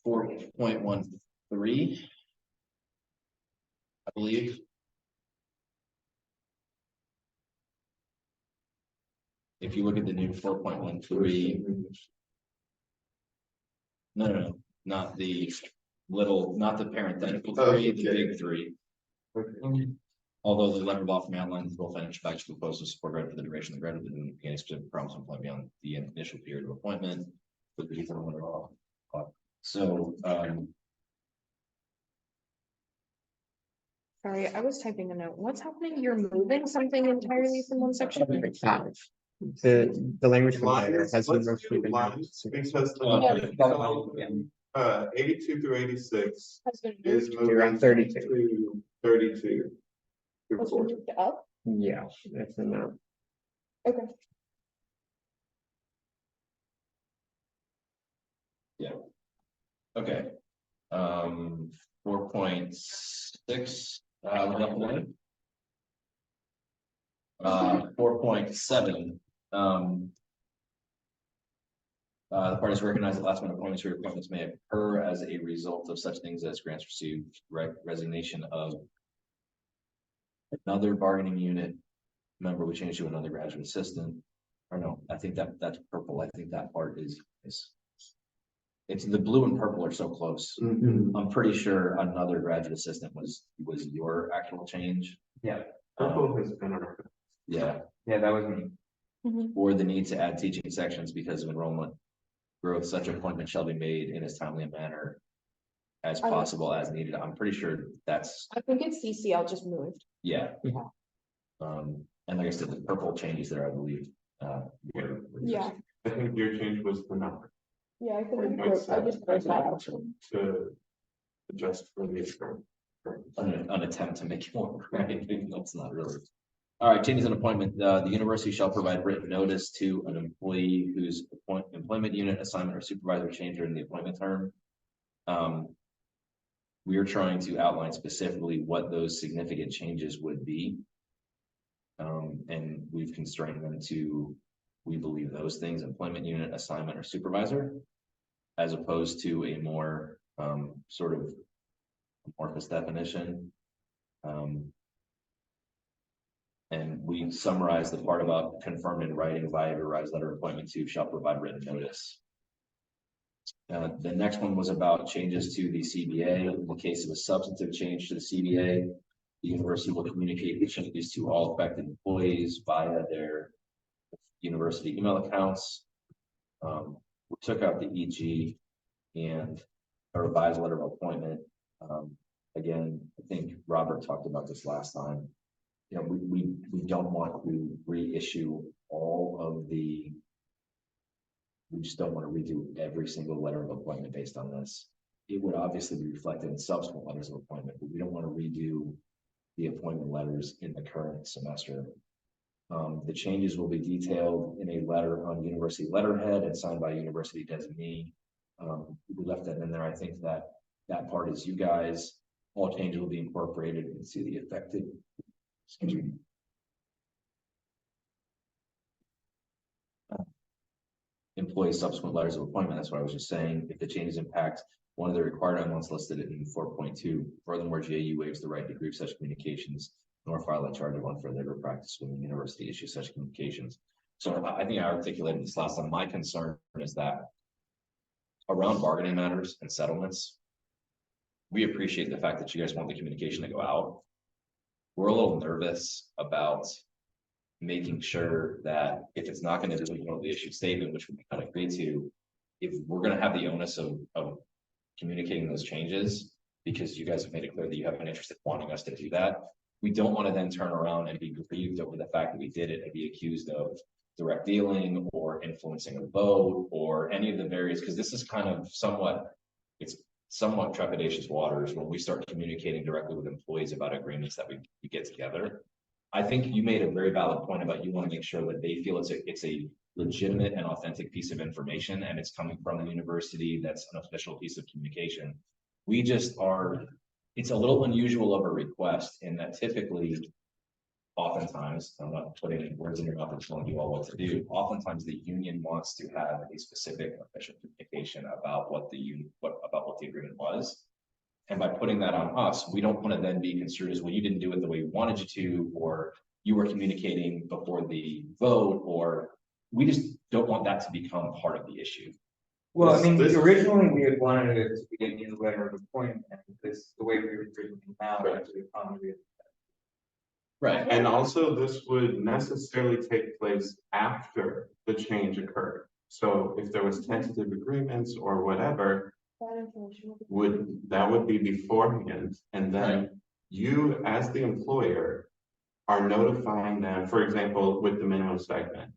4.13. I believe. If you look at the new 4.13. No, not the not the parenthetical three, the big three. Although the letter of law from outlines the full financial facts proposed to support right for the duration of the grant and any specific promise of employment beyond the initial period of appointment. So, Sorry, I was typing a note. What's happening? You're moving something entirely from one section? The language from there has been Let's mostly do been. lines, because the 82 through 86 Has been is moved, moving Around 32. to 32. through has been 40. moved up, Yeah, that's enough. okay. okay. 4.6, level one. 4.7, the parties recognize that last minute appointments or appointments may occur as a result of such things as grants received, resignation of another bargaining unit member, we changed to another graduate assistant. Or no, I think that's purple. I think that part is it's the blue and purple are so close. I'm pretty sure another graduate assistant was your actual change. Yeah, Purple has been our. Yeah. that was me. Or the need to add teaching sections because of enrollment growth, such appointment shall be made in as timely a manner as possible as needed. I'm pretty sure that's, I think it's CCL just moved. yeah. Yeah. And like I said, the purple changes there, I believe. Were Yeah, I think your change was the number yeah, I think I I just wrote that out. to adjust for the current. an attempt to make it more, right? That's not really. All right, changes in appointment. The university shall provide written notice to an employee whose employment unit, assignment, or supervisor change during the appointment term. We are trying to outline specifically what those significant changes would be. And we've constrained them to, we believe those things, employment unit, assignment, or supervisor, as opposed to a more sort of amorphous definition. And we summarize the part about confirmed in writing via revised letter of appointment to shall provide written notice. The next one was about changes to the CBA. In the case of a substantive change to the CBA, the university will communicate the changes to all affected employees via their university email accounts. We took out the EG and a revised letter of appointment. Again, I think Robert talked about this last time. you know, we don't want to reissue all of the. We just don't want to redo every single letter of appointment based on this. It would obviously be reflected in subsequent letters of appointment, but we don't want to redo the appointment letters in the current semester. The changes will be detailed in a letter on university letterhead and signed by a university designee. We left that in there. I think that that part is you guys. All changes will be incorporated into the effective. Excuse me. Employees' subsequent letters of appointment. That's what I was just saying. If the changes impact one of the required elements listed in 4.2, furthermore, GAU waives the right to group such communications nor file a charge of unfair labor practice when the university issues such communications. So I think I articulated this last time. My concern is that around bargaining matters and settlements, we appreciate the fact that you guys want the communication to go out. We're a little nervous about making sure that if it's not going to be the issue statement, which we kind of agree to, if we're going to have the onus of communicating those changes, because you guys have made it clear that you have an interest in wanting us to do that. We don't want to then turn around and be grieved over the fact that we did it and be accused of direct dealing or influencing a vote or any of the various, because this is kind of it's somewhat trepidatious waters when we start communicating directly with employees about agreements that we get together. I think you made a very valid point about you want to make sure that they feel it's a legitimate and authentic piece of information and it's coming from the university. That's an official piece of communication. We just are, it's a little unusual of a request in that typically, oftentimes, I'm not putting any words in your mouth and telling you all what to do. Oftentimes the union wants to have a specific official communication about what the agreement was. And by putting that on us, we don't want to then be construed as, well, you didn't do it the way we wanted you to, or you were communicating before the vote, or we just don't want that to become part of the issue. Well, I mean, This- originally we had wanted it to be a new letter of appointment, because the way we were treating it now, actually, accommodated. Right. And also this would necessarily take place after the change occurred. So if there was tentative agreements or whatever, that would be beforehand, and then you as the employer are notifying them, for example, with the minimum stipend,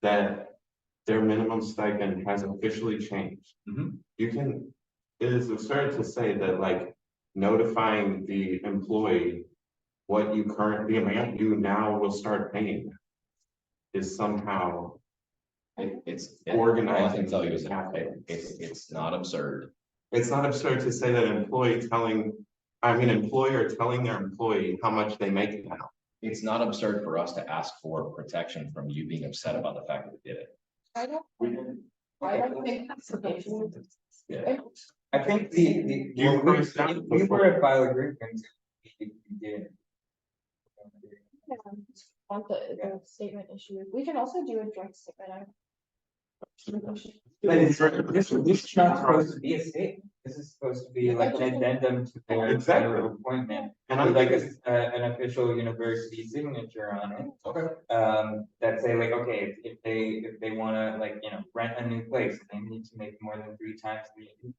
that their minimum stipend has officially changed. Mhm. It is absurd to say that like notifying the employee what the amount you now will start paying is somehow It's organized. All I can tell you is that it's not absurd. It's not absurd to say that employer telling their employee how much they make now. It's not absurd for us to ask for protection from you being upset about the fact that we did it. I don't think that's the case. Yeah. I think You crossed out if we were to file a grievance, we did. Want the statement issue. We can also do a joint statement. But this is not supposed to be a statement. This is supposed to be like an addendum to their Exactly. letter of appointment. And With I like think an official university signature on it. Okay. That say like, okay, if they wanna like, rent a new place, they need to make more than 3 times the income.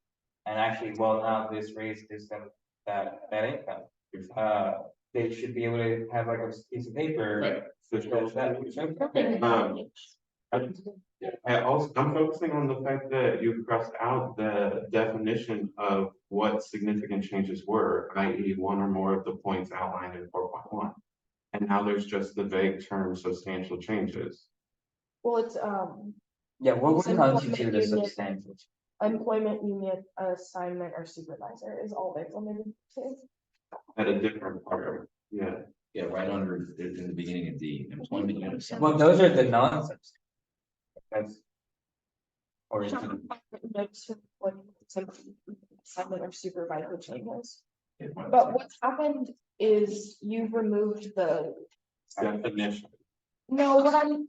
And actually, well, now this raise is that income. They should be able to have like a piece of paper. Right. I'm focusing on the fact that you crossed out the definition of what significant changes were, i.e. one or more of the points outlined in 4.1. And now there's just the vague term substantial changes. Well, it's, Yeah, what would Employment constitute a union. substantial? employment unit assignment or supervisor is all they're limited to. At a different part, yeah. Yeah, right under in the beginning of D, employment unit. Well, those are the nonsense. That's. Or is it- Notes for what some assignment or supervisor changes. It might- But what's happened is you've removed the, Definition. no, what I'm.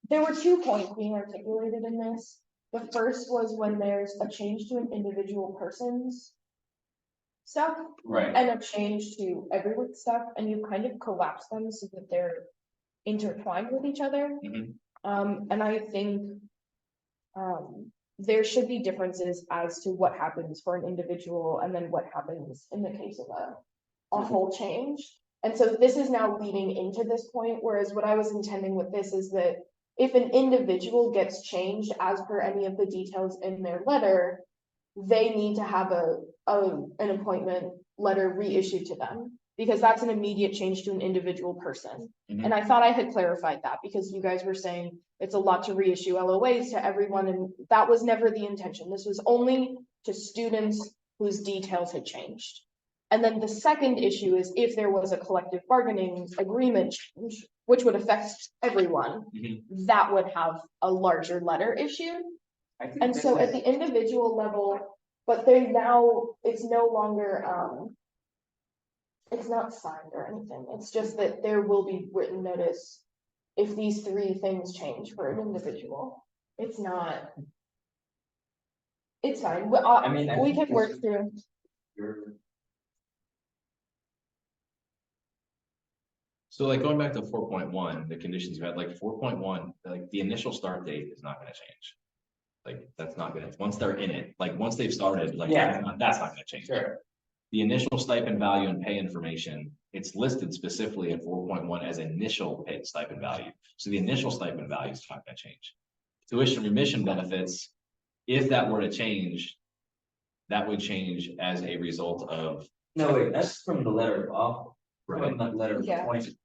There were 2 points being articulated in this. The first was when there's a change to an individual person's stuff. Right. And a change to everyone's stuff, and you kind of collapse them so that they're intertwined with each other. Mhm. And I think. There should be differences as to what happens for an individual and then what happens in the case of a whole change. And so this is now leading into this point, whereas what I was intending with this is that if an individual gets changed as per any of the details in their letter, they need to have an appointment letter reissued to them, because that's an immediate change to an individual person. Mhm. And I thought I had clarified that, because you guys were saying it's a lot to reissue LOAs to everyone, and that was never the intention. This was only to students whose details had changed. And then the second issue is if there was a collective bargaining agreement change, which would affect everyone, Mhm. that would have a larger letter issued. I think And this so at is- the individual level, but they now, it's no longer, it's not signed or anything. It's just that there will be written notice if these three things change for an individual. It's not. It's fine, but I mean, I we think can work this- through. you're- So like going back to 4.1, the conditions you had, like 4.1, like the initial start date is not gonna change. Like, that's not gonna, once they're in it, like, once they've started, like, Yeah. that's not gonna change. Sure. The initial stipend value and pay information, it's listed specifically in 4.1 as initial paid stipend value. So the initial stipend value is not gonna change. Tuition remission benefits, if that were to change, that would change as a result of. No, wait, that's from the letter of offer, Right. from that letter of Yeah. appointment.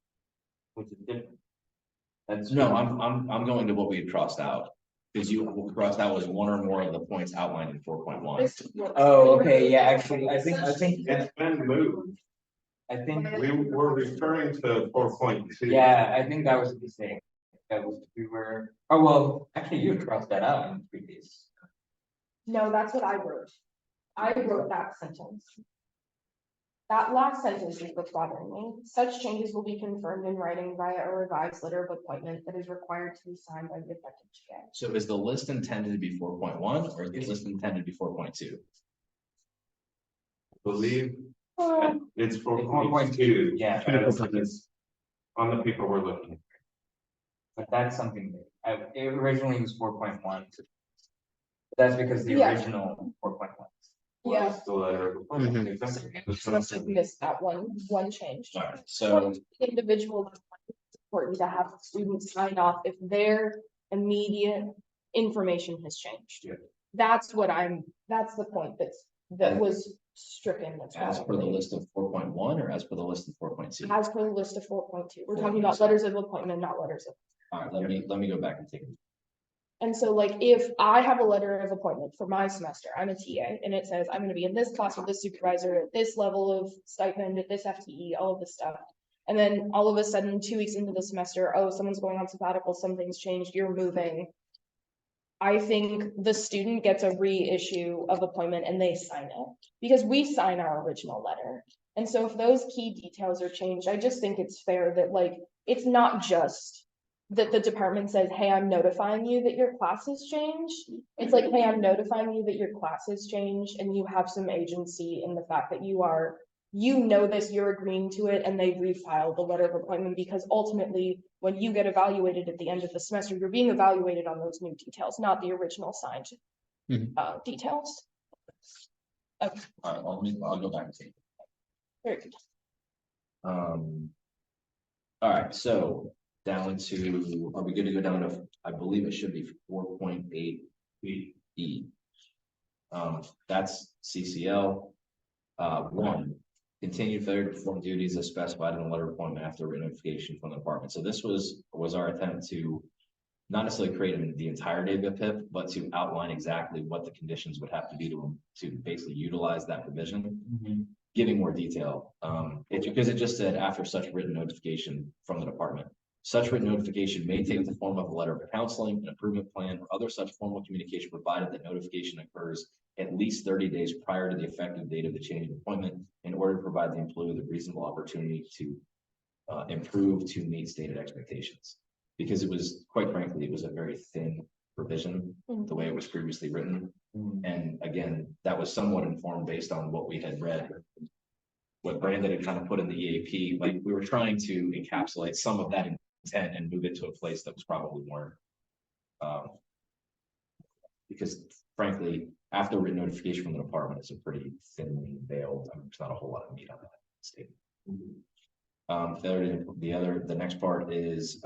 Which is different. That's. No, I'm going to what we had crossed out. Because you crossed out was one or more of the points outlined in 4.1. Oh, okay, yeah, actually, I think, It's been moved. I think, We were referring to 4.2. yeah, I think that was the mistake. That was, we were, oh, well, actually, you crossed that out in the previous. No, that's what I wrote. I wrote that sentence. That last sentence is what's bothering me. Such changes will be confirmed in writing via a revised letter of appointment that is required to be signed by the effective GA. So is the list intended to be 4.1 or is the list intended to be 4.2? Believe it's 4.2. 4.2, yeah. It's on the people we're looking. But that's something, it originally was 4.1. That's because the Yeah. original 4.1. Yeah. Was the letter of appointment. Exactly. Must have missed that one change. All right, so Individual, it's important to have students sign off if their immediate information has changed. Yeah. That's the point that was stricken. That's as per the bothering me. list of 4.1 or as per the list of 4.2? As per the list of 4.2, we're talking about letters of appointment, not letters of. All right, let me go back and take it. And so like, if I have a letter of appointment for my semester, I'm a TA, and it says I'm gonna be in this class with this supervisor, at this level of stipend, at this FTE, all of this stuff. And then all of a sudden, 2 weeks into the semester, oh, someone's going on sabbatical, something's changed, you're moving. I think the student gets a reissue of appointment and they sign it, because we sign our original letter. And so if those key details are changed, I just think it's fair that like, it's not just that the department says, hey, I'm notifying you that your class has changed. It's like, hey, I'm notifying you that your class has changed and you have some agency in the fact that you know this, you're agreeing to it, and they refile the letter of appointment, because ultimately, when you get evaluated at the end of the semester, you're being evaluated on those new details, not the original signed Mhm. details. Okay, All right, I'll go back and take it. very good. All right, so down to, are we good to go down to, I believe it should be 4.8 E. That's CCL. One, continued failure to perform duties as specified in the letter of appointment after written notification from the department. So this was our attempt to not necessarily create the entirety of the PIP, but to outline exactly what the conditions would have to be to basically utilize that provision. Giving more detail. It's because it just said after such written notification from the department. Such written notification may take the form of a letter of counseling, an improvement plan, or other such formal communication, provided that notification occurs at least 30 days prior to the effective date of the change of appointment, in order to provide the employee with a reasonable opportunity to improve to meet stated expectations. Because it was, quite frankly, it was a very thin provision, the way it was previously written. And again, that was somewhat informed based on what we had read. What Brandon had kind of put in the EAP, like we were trying to encapsulate some of that intent and move it to a place that was probably more. Because frankly, after written notification from the department, it's a pretty thinly veiled, there's not a whole lot of meat on that statement. The next part is,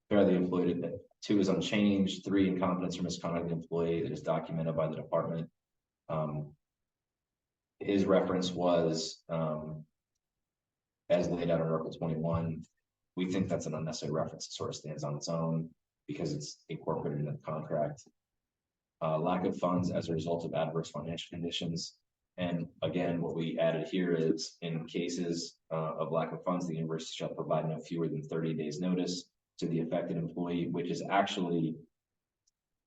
fairly employed, 2 is unchanged, 3, incompetence or misconduct of the employee that is documented by the department. His reference was, as laid out in Article 21. We think that's an unnecessary reference. It sort of stands on its own because it's incorporated in the contract. Lack of funds as a result of adverse financial conditions. And again, what we added here is in cases of lack of funds, the university shall provide no fewer than 30 days notice to the affected employee, which is actually,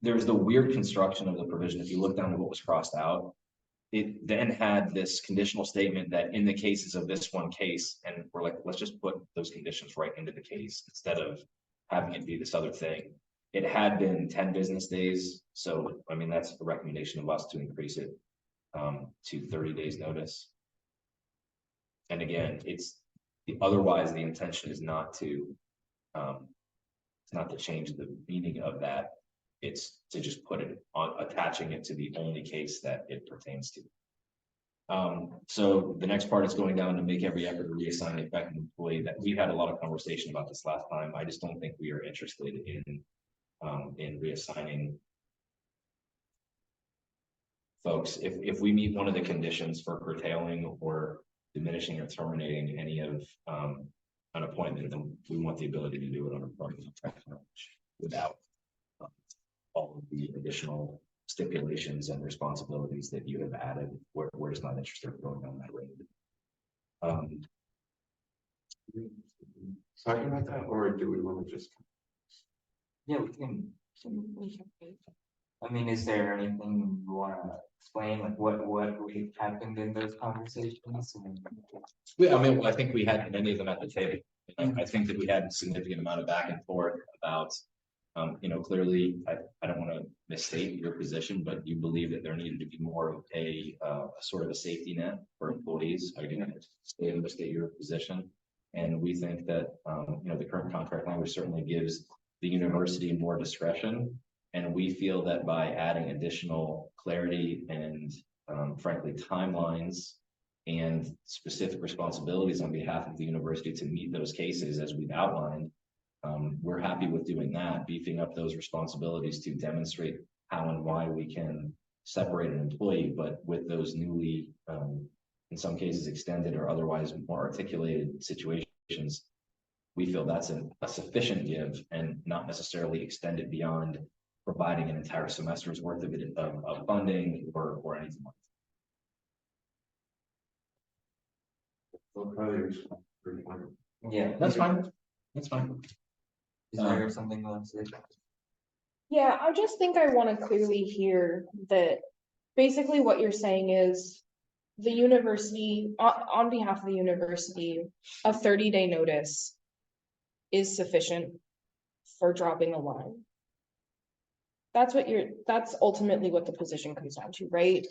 there's the weird construction of the provision. If you look down to what was crossed out, it then had this conditional statement that in the cases of this one case, and we're like, let's just put those conditions right into the case instead of having it be this other thing. It had been 10 business days. So, I mean, that's a recommendation of us to increase it to 30 days notice. And again, otherwise the intention is not to change the meaning of that. It's to just put it on, attaching it to the only case that it pertains to. So the next part is going down to make every effort to reassign the affected employee. That we had a lot of conversation about this last time. I just don't think we are interested in reassigning folks. If we meet one of the conditions for curtailing or diminishing or terminating any of an appointment, then we want the ability to do it on a permanent contract without all of the additional stipulations and responsibilities that you have added. We're just not interested in going down that road. Talking about that, or do we want to just? Yeah, we can. I mean, is there anything you want to explain, like what happened in those conversations? I think we had many of them at the table. I think that we had a significant amount of back and forth about, clearly, I don't want to misstate your position, but you believe that there needed to be more of a sort of a safety net for employees. I didn't misstate your position. And we think that, the current contract language certainly gives the university more discretion. And we feel that by adding additional clarity and frankly, timelines and specific responsibilities on behalf of the university to meet those cases as we've outlined, we're happy with doing that, beefing up those responsibilities to demonstrate how and why we can separate an employee, but with those newly, in some cases, extended or otherwise more articulated situations, we feel that's a sufficient give and not necessarily extend it beyond providing an entire semester's worth of funding or anything like that. Yeah, That's fine. That's fine. Is there something you want to say? Yeah, I just think I want to clearly hear that basically what you're saying is the university, on behalf of the university, a 30-day notice is sufficient for dropping a line. That's ultimately what the position comes down to, right?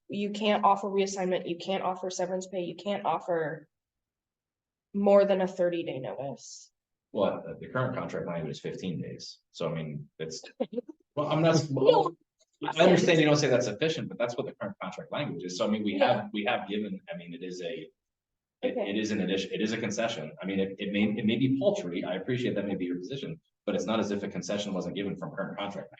You can't offer reassignment, you can't offer severance pay, you can't offer more than a 30-day notice. Well, the current contract language is 15 days. So I mean, I'm not. I understand you don't say that's sufficient, but that's what the current contract language is. So I mean, we have given. I mean, it is an addition. It is a concession. I mean, it may be paltry. I appreciate that may be your position, but it's not as if a concession wasn't given from current contract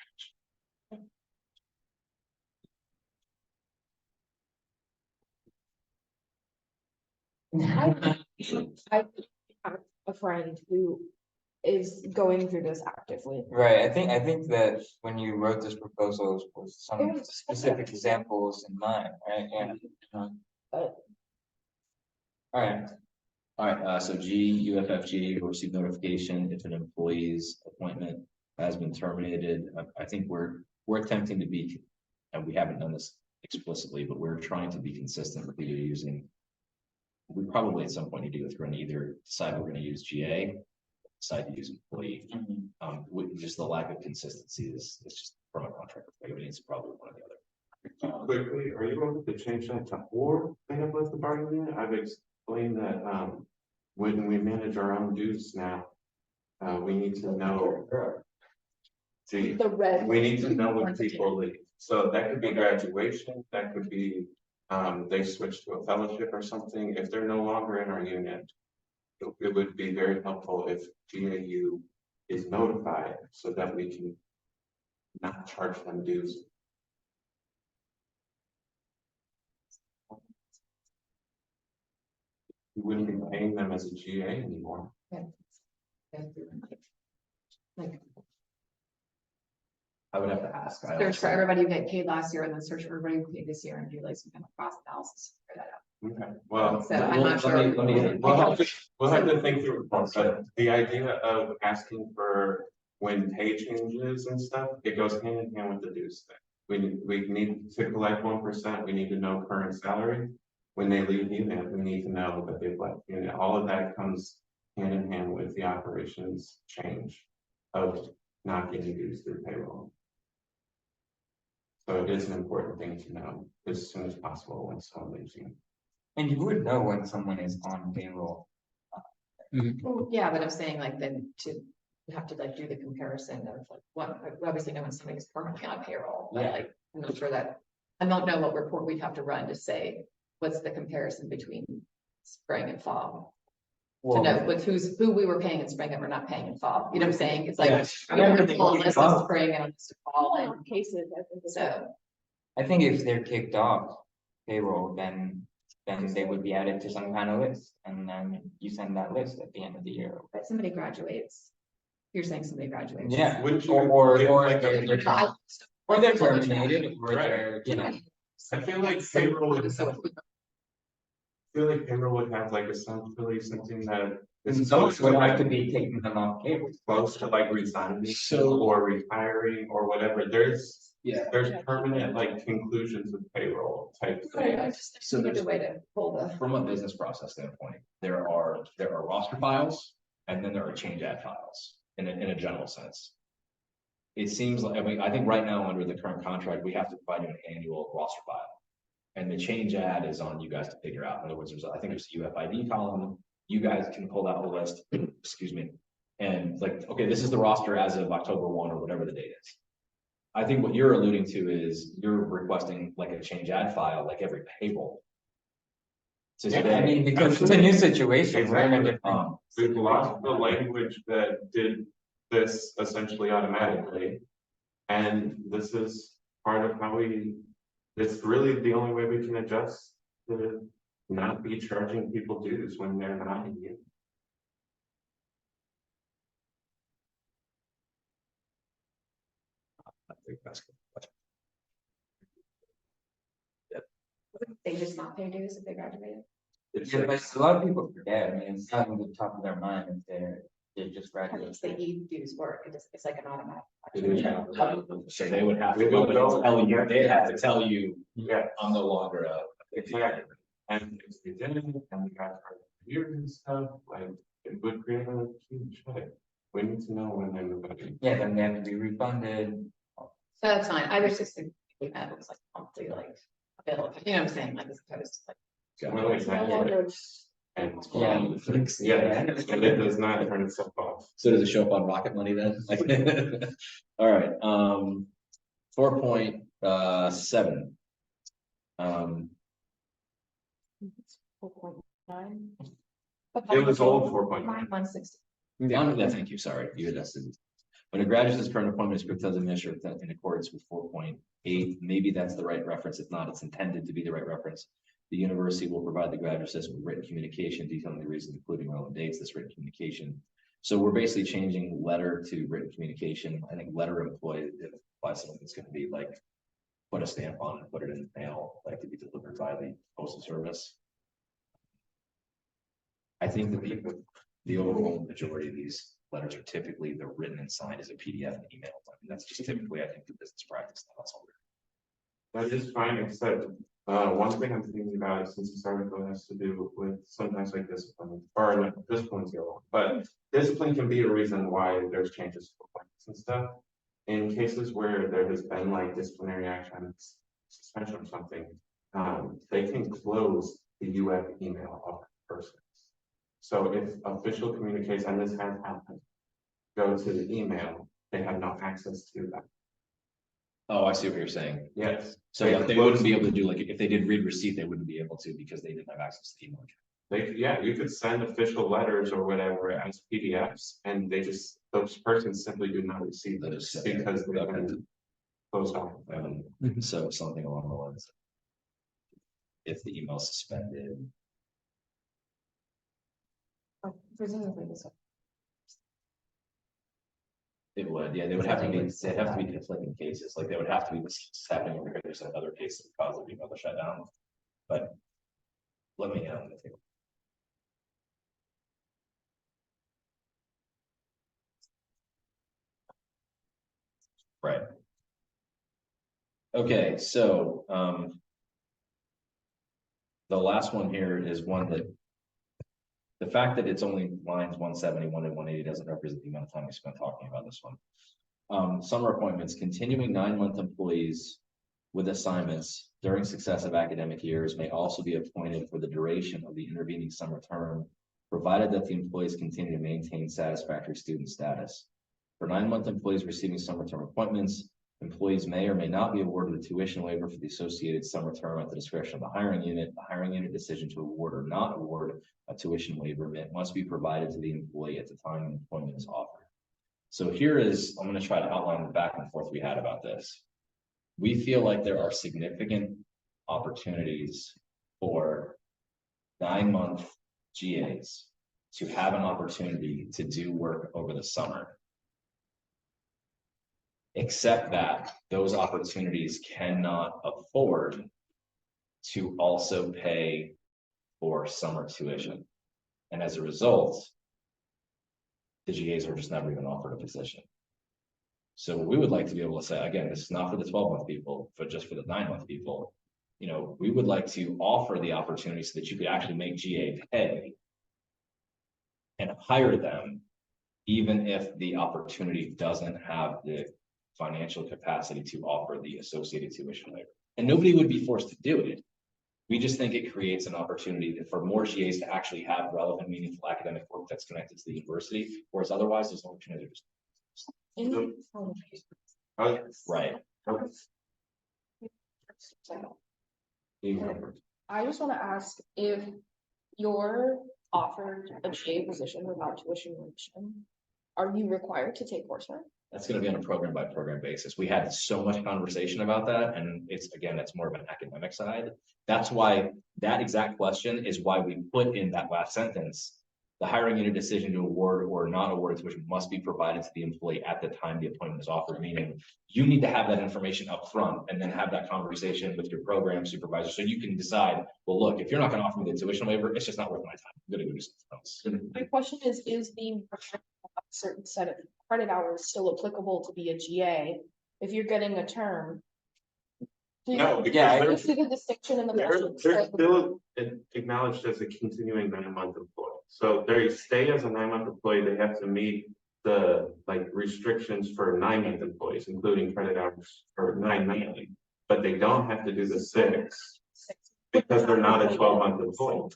language. I have a friend who is going through this actively. Right, I think that when you wrote this proposal with some specific examples in mind, right? Yeah. All right, So G, UFFG will receive notification if an employee's appointment has been terminated. I think we're attempting to be, and we haven't done this explicitly, but we're trying to be consistent with either using. We probably at some point need to go through and either decide we're going to use GA, decide to use employee. Just the lack of consistency is just from a contract perspective. It's probably one or the other. Quickly, are you able to change that to or they have left the bargaining unit? I've explained that when we manage our own dues now, we need to know. See, The red. we need to know when people leave. So that could be graduation, that could be they switch to a fellowship or something, if they're no longer in our unit. It would be very helpful if GAU is notified so that we can not charge them dues. We wouldn't be paying them as a GA anymore. Like, I would have to ask. I search honestly- for everybody who got paid last year and then search for everybody who paid this year and do like some kind of cross analysis to figure that out. Okay, well. So I'm Well, not let sure. me- let me- We'll have to think through it, but the idea of asking for when pay changes and stuff, it goes hand in hand with the dues thing. We need to collect 1%, we need to know current salary. When they leave unit, we need to know that they've left unit, all of that comes hand in hand with the operations change of not getting dues through payroll. So it is an important thing to know as soon as possible when someone leaves you. And you would know when someone is on payroll. Well, yeah, but I'm saying like then to, you have to like do the comparison of like what, we obviously know when somebody's permanently on payroll, but Yeah. like, I'm not sure that. I don't know what report we'd have to run to say, what's the comparison between spring and fall? To know with who we were paying in spring and we're not paying in fall, you know what I'm saying? It's like. Yes. we have a full list of spring and a list of fall and Cases, I think. so. I think if they're kicked off payroll, then they would be added to some kind of list, and then you send that list at the end of the year. But somebody graduates. You're saying somebody graduates. Yeah, Wouldn't you or get, like, they're or they're terminated, or Right. they're, you know. I feel like payroll would have, I feel like payroll would have like essentially something that is Those would have to like be taking them off payroll. close to like resigning So- or retiring or whatever. There's Yeah, permanent like conclusions of payroll type Right, I things. just So think it's a there's- way to pull the. From a business process standpoint, there are roster files and then there are change ad files in a general sense. It seems like, I mean, I think right now under the current contract, we have to provide you an annual roster file. And the change ad is on you guys to figure out. In other words, I think there's a UFID column. You guys can pull out the list, excuse me. And like, okay, this is the roster as of October 1 or whatever the date is. I think what you're alluding to is you're requesting like a change ad file, like every payroll. So Yeah, I today, mean, because it's a new situation, we're in a Exactly. different. We've lost the language that did this essentially automatically. And this is part of how it's really the only way we can adjust to not be charging people dues when they're not in you. I think that's good. They just not pay dues if they graduated. Yeah, but a lot of people forget, I mean, it's not on the top of their mind if they're just How graduating. does the dues work? It's like an automatic. So they would have to go and tell you, they have to tell you, Yeah, I'm no longer a. exactly. And if they didn't, and we got our years and stuff, like, it would create a huge headache. We need to know when they're moving. Yeah, then they have to be refunded. So that's fine. I was just thinking that it was like monthly, like, available, you know what I'm saying, like as opposed to like. Well, exactly. And, yeah, and it does not turn itself off. So does it show up on Rocket Money then? Like, all right, 4.7. It was old 4.9. 160. Yeah, thank you, sorry, you adjusted. When a graduate's current appointment is group as administrator in accordance with 4.8, maybe that's the right reference. If not, it's intended to be the right reference. The university will provide the graduate assistant with written communication detailing the reasons, including relevant dates, this written communication. So we're basically changing letter to written communication. I think letter employed by someone that's gonna be like, put a stamp on and put it in the mail, like to be delivered by the postal service. I think the overall majority of these letters are typically, they're written and signed as a PDF and emailed. I mean, that's just typically, I think, the business practice. That's all. That is fine, except, one thing I'm thinking about is since this article has to do with sometimes like discipline, or not, discipline's the other one, but discipline can be a reason why there's changes to appointments and stuff. In cases where there has been like disciplinary action, suspension or something, they can close the UF email of the person. So if official communicates, and this has happened, go to the email, they have no access to that. Oh, I see what you're saying. Yes. So they wouldn't be able to do, like, if they did read receipt, they wouldn't be able to because they didn't have access to the email. Yeah, you could send official letters or whatever as PDFs, and those persons simply do not receive They those just sit there. because they've Okay. been closed off. So something along the lines. If the email suspended, Presumably this. it would, yeah, they would have to be, they'd have to be conflicting cases, like they would have to be, this is happening because there's another case that caused the email to shut down. But let me, think. Right. Okay, so, the last one here is one that. The fact that it's only lines 171 and 180 doesn't represent the amount of time we spent talking about this one. Summer appointments, continuing 9-month employees with assignments during successive academic years may also be appointed for the duration of the intervening summer term, provided that the employees continue to maintain satisfactory student status. For 9-month employees receiving summer term appointments, employees may or may not be awarded a tuition waiver for the associated summer term at the discretion of the hiring unit. The hiring unit decision to award or not award a tuition waiver must be provided to the employee at the time employment is offered. So here is, I'm going to try to outline the back and forth we had about this. We feel like there are significant opportunities for 9-month GAs to have an opportunity to do work over the summer. Except that those opportunities cannot afford to also pay for summer tuition. And as a result, the GAs are just never even offered a position. So we would like to be able to say, again, this is not for the 12-month people, but just for the 9-month people. You know, we would like to offer the opportunity so that you could actually make GA pay and hire them, even if the opportunity doesn't have the financial capacity to offer the associated tuition waiver. And nobody would be forced to do it. We just think it creates an opportunity for more GAs to actually have relevant, meaningful academic work that's connected to the university, whereas otherwise there's no opportunity. Right. I just want to ask if you're offered a GA position without tuition reimbursement, are you required to take coursework? That's going to be on a program by program basis. We had so much conversation about that, and it's more of an academic side. That's why that exact question is why we put in that last sentence. The hiring unit decision to award or not award tuition must be provided to the employee at the time the appointment is offered, meaning you need to have that information up front and then have that conversation with your program supervisor so you can decide, well, look, if you're not going to offer me the tuition waiver, it's just not worth my time. I'm going to go do something else. My question is the a certain set of credit hours still applicable to be a GA if you're getting a term? No, Yeah, Do you because see the distinction in the they're question? still acknowledged as a continuing 9-month employee. So they stay as a 9-month employee, they have to meet the restrictions for 9-month employees, including credit hours for 9 monthly. But they don't have to do the 6 because they're not a 12-month employee.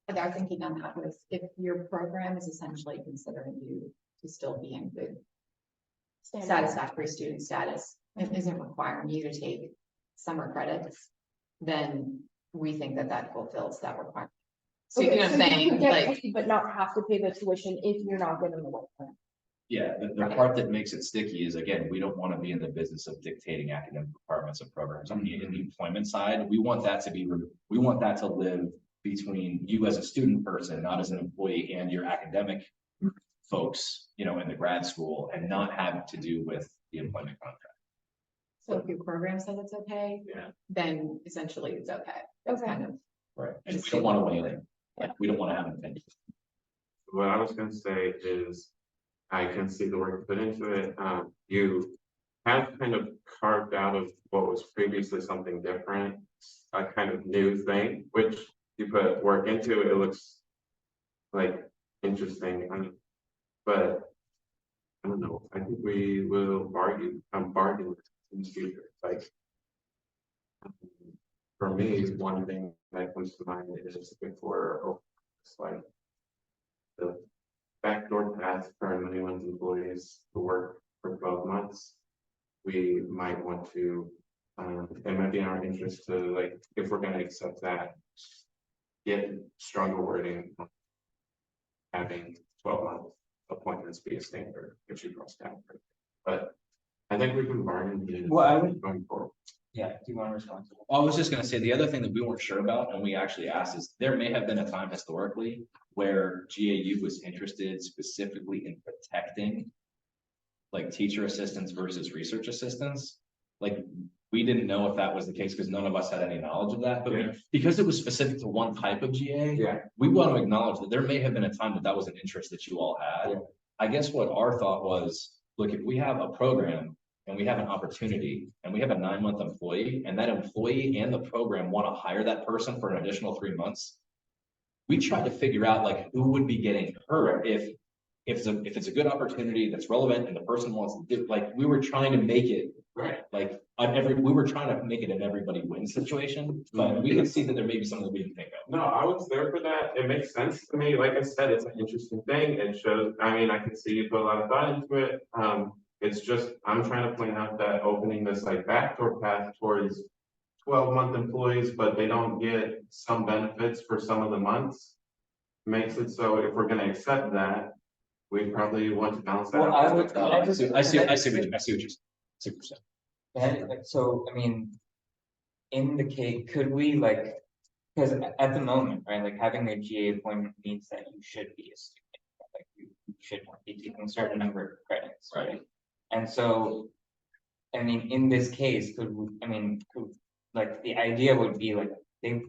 And our thinking on that was if your program is essentially considering you to still be in good satisfactory student status, it isn't requiring you to take summer credits, then we think that that fulfills that requirement. So you know what I'm saying, could get like, paid but not have to pay the tuition if you're not getting the waiver. Yeah, the part that makes it sticky is, again, we don't want to be in the business of dictating academic requirements of programs. On the employment side, we want that to live between you as a student person, not as an employee, and your academic folks, you know, in the grad school, and not have to do with the employment contract. so if your program says it's okay, Yeah. then essentially it's okay. That's kind of. Right. And we don't want to weigh in. Like, we don't want to have an opinion. What I was gonna say is, I can see the work put into it. You have kind of carved out of what was previously something different, a kind of new thing, which you put work into. It looks like interesting, but I don't know. I think we will bargain with it in the future. Like, for me, one thing that comes to mind is before, it's like the backdoor path for anyone's employees to work for 12 months. we might want to, it might be in our interest to like, if we're gonna accept that. Get stronger wording. Having 12-month appointments be a standard, if you cross down. But I think we can bargain. Well, I would- Going forward. Yeah, do you want to respond to that? I was just gonna say, the other thing that we weren't sure about, and we actually asked, is there may have been a time historically where GAU was interested specifically in protecting. Like teacher assistants versus research assistants. Like, we didn't know if that was the case because none of us had any knowledge of that, but Yeah. because it was specific to one type of GA. Yeah. We want to acknowledge that there may have been a time that that was an interest that you all had. Yeah. I guess what our thought was, look, if we have a program and we have an opportunity and we have a 9-month employee and that employee and the program want to hire that person for an additional 3 months. We tried to figure out like who would be getting hurt if it's a good opportunity that's relevant and the person wants to do, like, we were trying to make it. Right. Like, we were trying to make it an everybody wins situation, but we can see that there may be something that we didn't think of. No, I was there for that. It makes sense to me. Like I said, it's an interesting thing. It shows, I mean, I can see you put a lot of thought into it. It's just, I'm trying to point out that opening this like backdoor path towards 12-month employees, but they don't get some benefits for some of the months. Makes it so if we're gonna accept that, we probably want to balance that Well, out. I would, I see what you're saying. and so, I mean. In the case, could we like, because at the moment, right, like having a GA appointment means that you should be a student. Like you should be taking a certain number of credits, right? And so, I mean, in this case, like the idea would be like,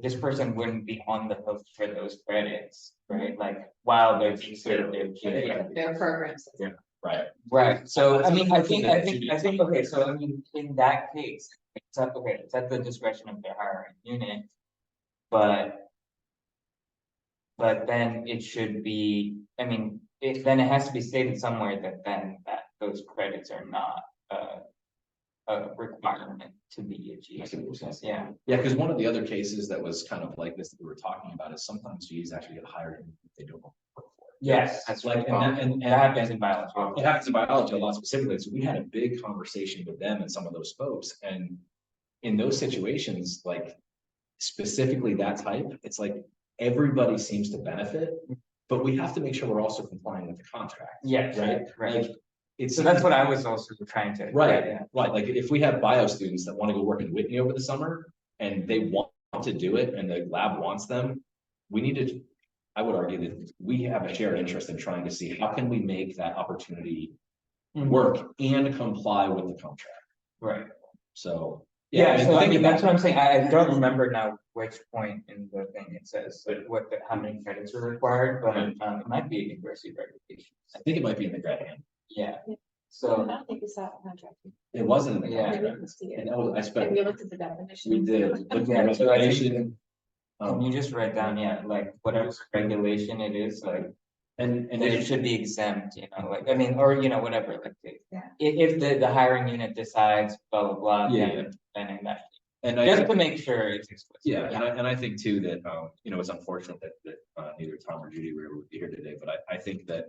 this person wouldn't be on the hook for those credits, right? Like while they're being served their GA. Their programs. Yeah. Right. Right, so I That's mean, unfortunate. I think, okay, so I mean, in that case, it's at the discretion of the hiring unit. But then it should be, I mean, then it has to be stated somewhere that those credits are not a requirement to be a GA. I see what you're saying. Yeah, Yeah, because one of the other cases that was kind of like this that we were talking about is sometimes GAs actually get hired if they don't work for it. yes, that's Like, right, and that happens in biology. it happens in biology a lot specifically, so we had a big conversation with them and some of those folks, and in those situations, like specifically that type, it's like everybody seems to benefit, but we have to make sure we're also complying with the contract. Yes, Right, right, like, it's. so that's what I was also trying to. Right, yeah. right, like if we have bio students that want to go work in Whitney over the summer and they want to do it and the lab wants them, we need to. I would argue that we have a shared interest in trying to see how can we make that opportunity work and comply with the contract, Right. so. Yeah, so I think mean, about- that's what I'm saying, I don't remember now which point in the thing it says, like how many credits are required, but it might be a university regulation. I think it might be in the grad hand, Yeah, I so, don't think it's that contract. it wasn't in the Yeah. contract, and that was, I Have spent, you looked at the definition? we did. looked at the Yeah, so I think- regulation, can you just write down, yeah, like whatever regulation it is, like, and that it should be exempt, you know, like, I mean, or, you know, whatever, like. Yeah. If the hiring unit decides blah, blah, blah, Yeah. then in that, and I just think- to make sure it's explicit. Yeah, and I think too that, you know, it's unfortunate that neither Tom or Judy were able to be here today, but I think that.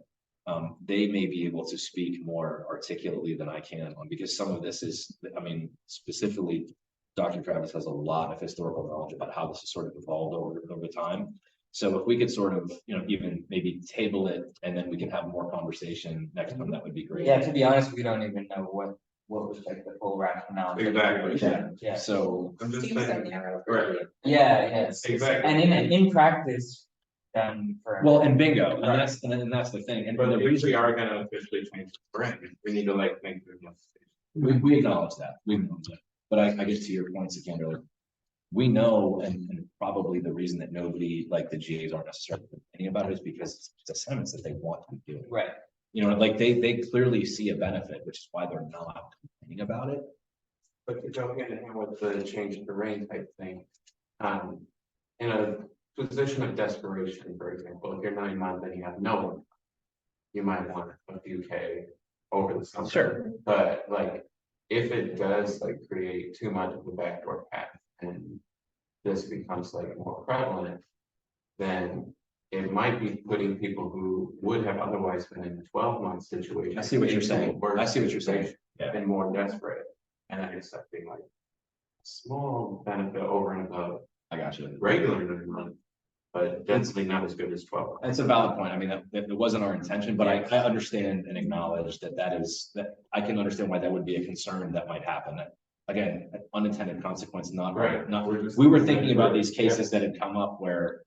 They may be able to speak more articulately than I can on, because some of this is, I mean, specifically. Dr. Travis has a lot of historical knowledge about how this has sort of evolved over time. So if we could sort of, you know, even maybe table it and then we can have more conversation next time, that would be great. Yeah, to be honest, we don't even know what was like the full rationale. Exactly. Yeah, So, I'm just Seems so saying, narrow. Right. yeah, yes, exactly. and in practice, for. well, and bingo, and that's the thing, and But the if reason we are gonna officially change the brand, we need to like think through this. we acknowledge that, but I get to your points again, like. We know, and probably the reason that nobody, like the GAs aren't necessarily thinking about it is because it's assignments that they want to do. Right, You know, like they clearly see a benefit, which is why they're not complaining about it. But to go hand in hand with the change of the rain type thing. In a position of desperation, for example, if you're 9 months and you have no one. You might want a few K over the summer. Sure. But like, if it does like create too much of a backdoor path and this becomes like more prevalent. Then it might be putting people who would have otherwise been in a 12-month situation. I see what you're into a saying. worse I see what you're saying. situation Yeah. And more desperate. and then accepting like. Small benefit over and above I got you. regular minimum, but definitely not as good as 12. That's a valid point. I mean, that it wasn't our intention, but I understand and acknowledge that I can understand why that would be a concern that might happen. Again, unintended consequence, not, Right. not, We're just- we were thinking about these cases that had come up where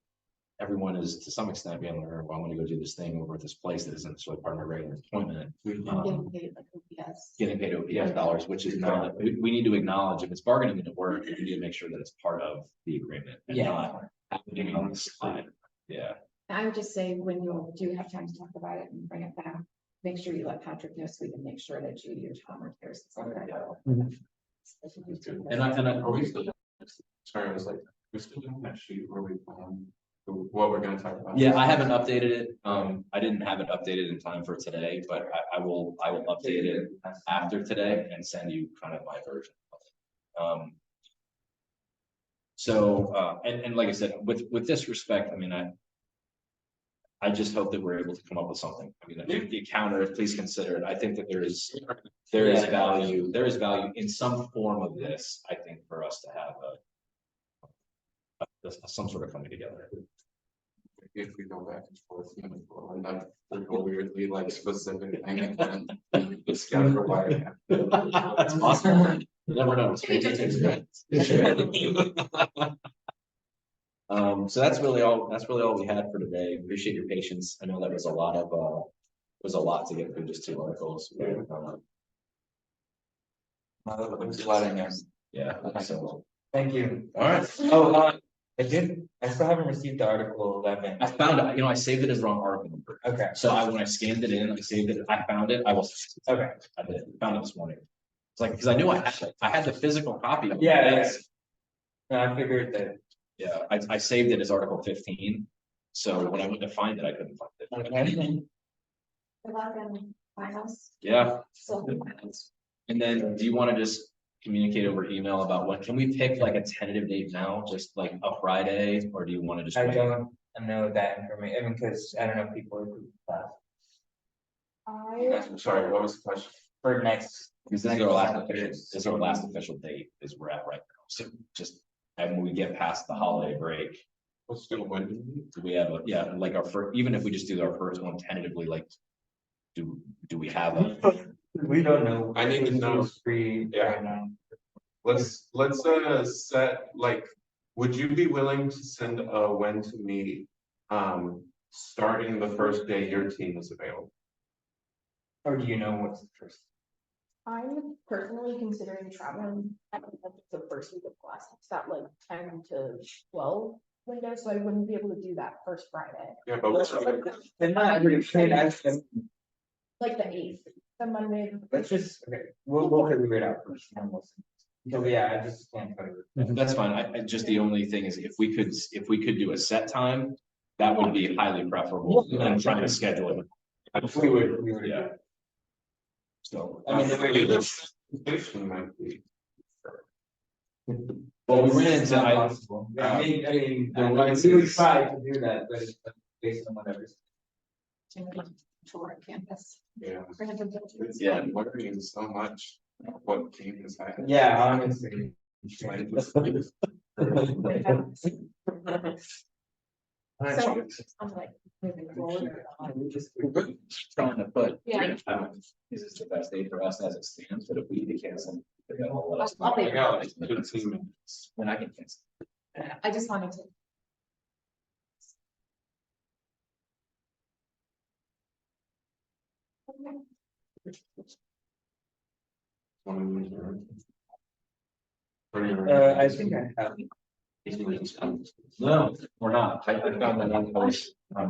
everyone is to some extent being like, well, I'm gonna go do this thing over at this place that isn't necessarily part of my regular employment. Getting paid like OPS. Getting paid OPS dollars, which is not, we need to acknowledge if it's bargaining into work, we need to make sure that it's part of the agreement and Yeah. not happening on the side. Yeah. I would just say when you do have time to talk about it and bring it back, make sure you let Patrick know so we can make sure that Judy or Tom or Harris. is on that. And I, Are we still? Sorry, I was like, we're still doing that sheet where we, what we're gonna talk about. yeah, I haven't updated it. I didn't have it updated in time for today, but I will update it after today and send you kind of my version. And like I said, with this respect, I mean, I just hope that we're able to come up with something. I mean, if the counter, please consider it. I think that there is value in some form of this, I think, for us to have some sort of coming together. If we go back and forth, and then we go weirdly like specific thing and then it's got to why. That's awesome. You never know. So that's really all we had for today. Appreciate your patience. I know that was a lot to get through, just 2 articles. There's a lot in there. Yeah, so, Thank you. all right. Oh, I still haven't received the Article 11. I found it, I saved it as wrong article number. Okay, So when I scanned it in, I saved it, I found it, I okay. found it this morning. It's like, because I knew I had the physical copy. of it. Yeah, yes. No, I figured that. Yeah, I saved it as Article 15. So when I went to find it, I couldn't find it. Finals. Yeah, So. and then do you want to just communicate over email about what, can we pick like a tentative date now, just like a Friday, or do you want to just? I wait? don't know that information, I mean, because I don't know people who Sorry, what was the question? for next. Because this is our last official date is we're at right now. So just, and when we get past the holiday break, Let's do when. do we have like our first, even if we just do our first one tentatively, like, do we have a? We don't know. I need to know. Who's free right now. Let's set, like, would you be willing to send a when to me? Starting the first day your team is available. Or do you know what's the first? I'm personally considering traveling at the first week of class. It's that like 10 to 12 window, so I wouldn't be able to do that first Friday. Yeah, but let's And not every train, Like the 8th, the Monday. let's just, okay, we'll figure it out first. And we'll see. So yeah, I just can't cover it. That's fine. I just, the only thing is if we could do a set time, that would be highly preferable than trying to schedule it. We would, Yeah. So, I mean, the way we this might be. well, we ran It's into, not possible. I mean, we would try to do that, but it's based on whatever. Tour at campus. Yeah. It's Yeah. worrying so much what team is happening. Yeah, honestly. So, I'm like, moving forward. trying to put. Yeah. This is the best day for us as it stands, but if we need to cancel. Then I'll let us know. I'll be- I got like 15 minutes. Then I can cancel. I just wanted to. I think I have. No, we're not. I found that on post. I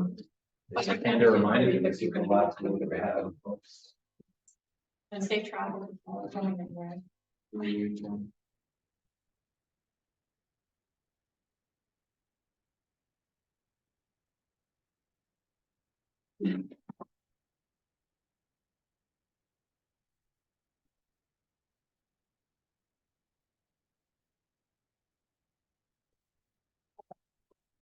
kind of reminded me that you can watch what we have. And safe travel.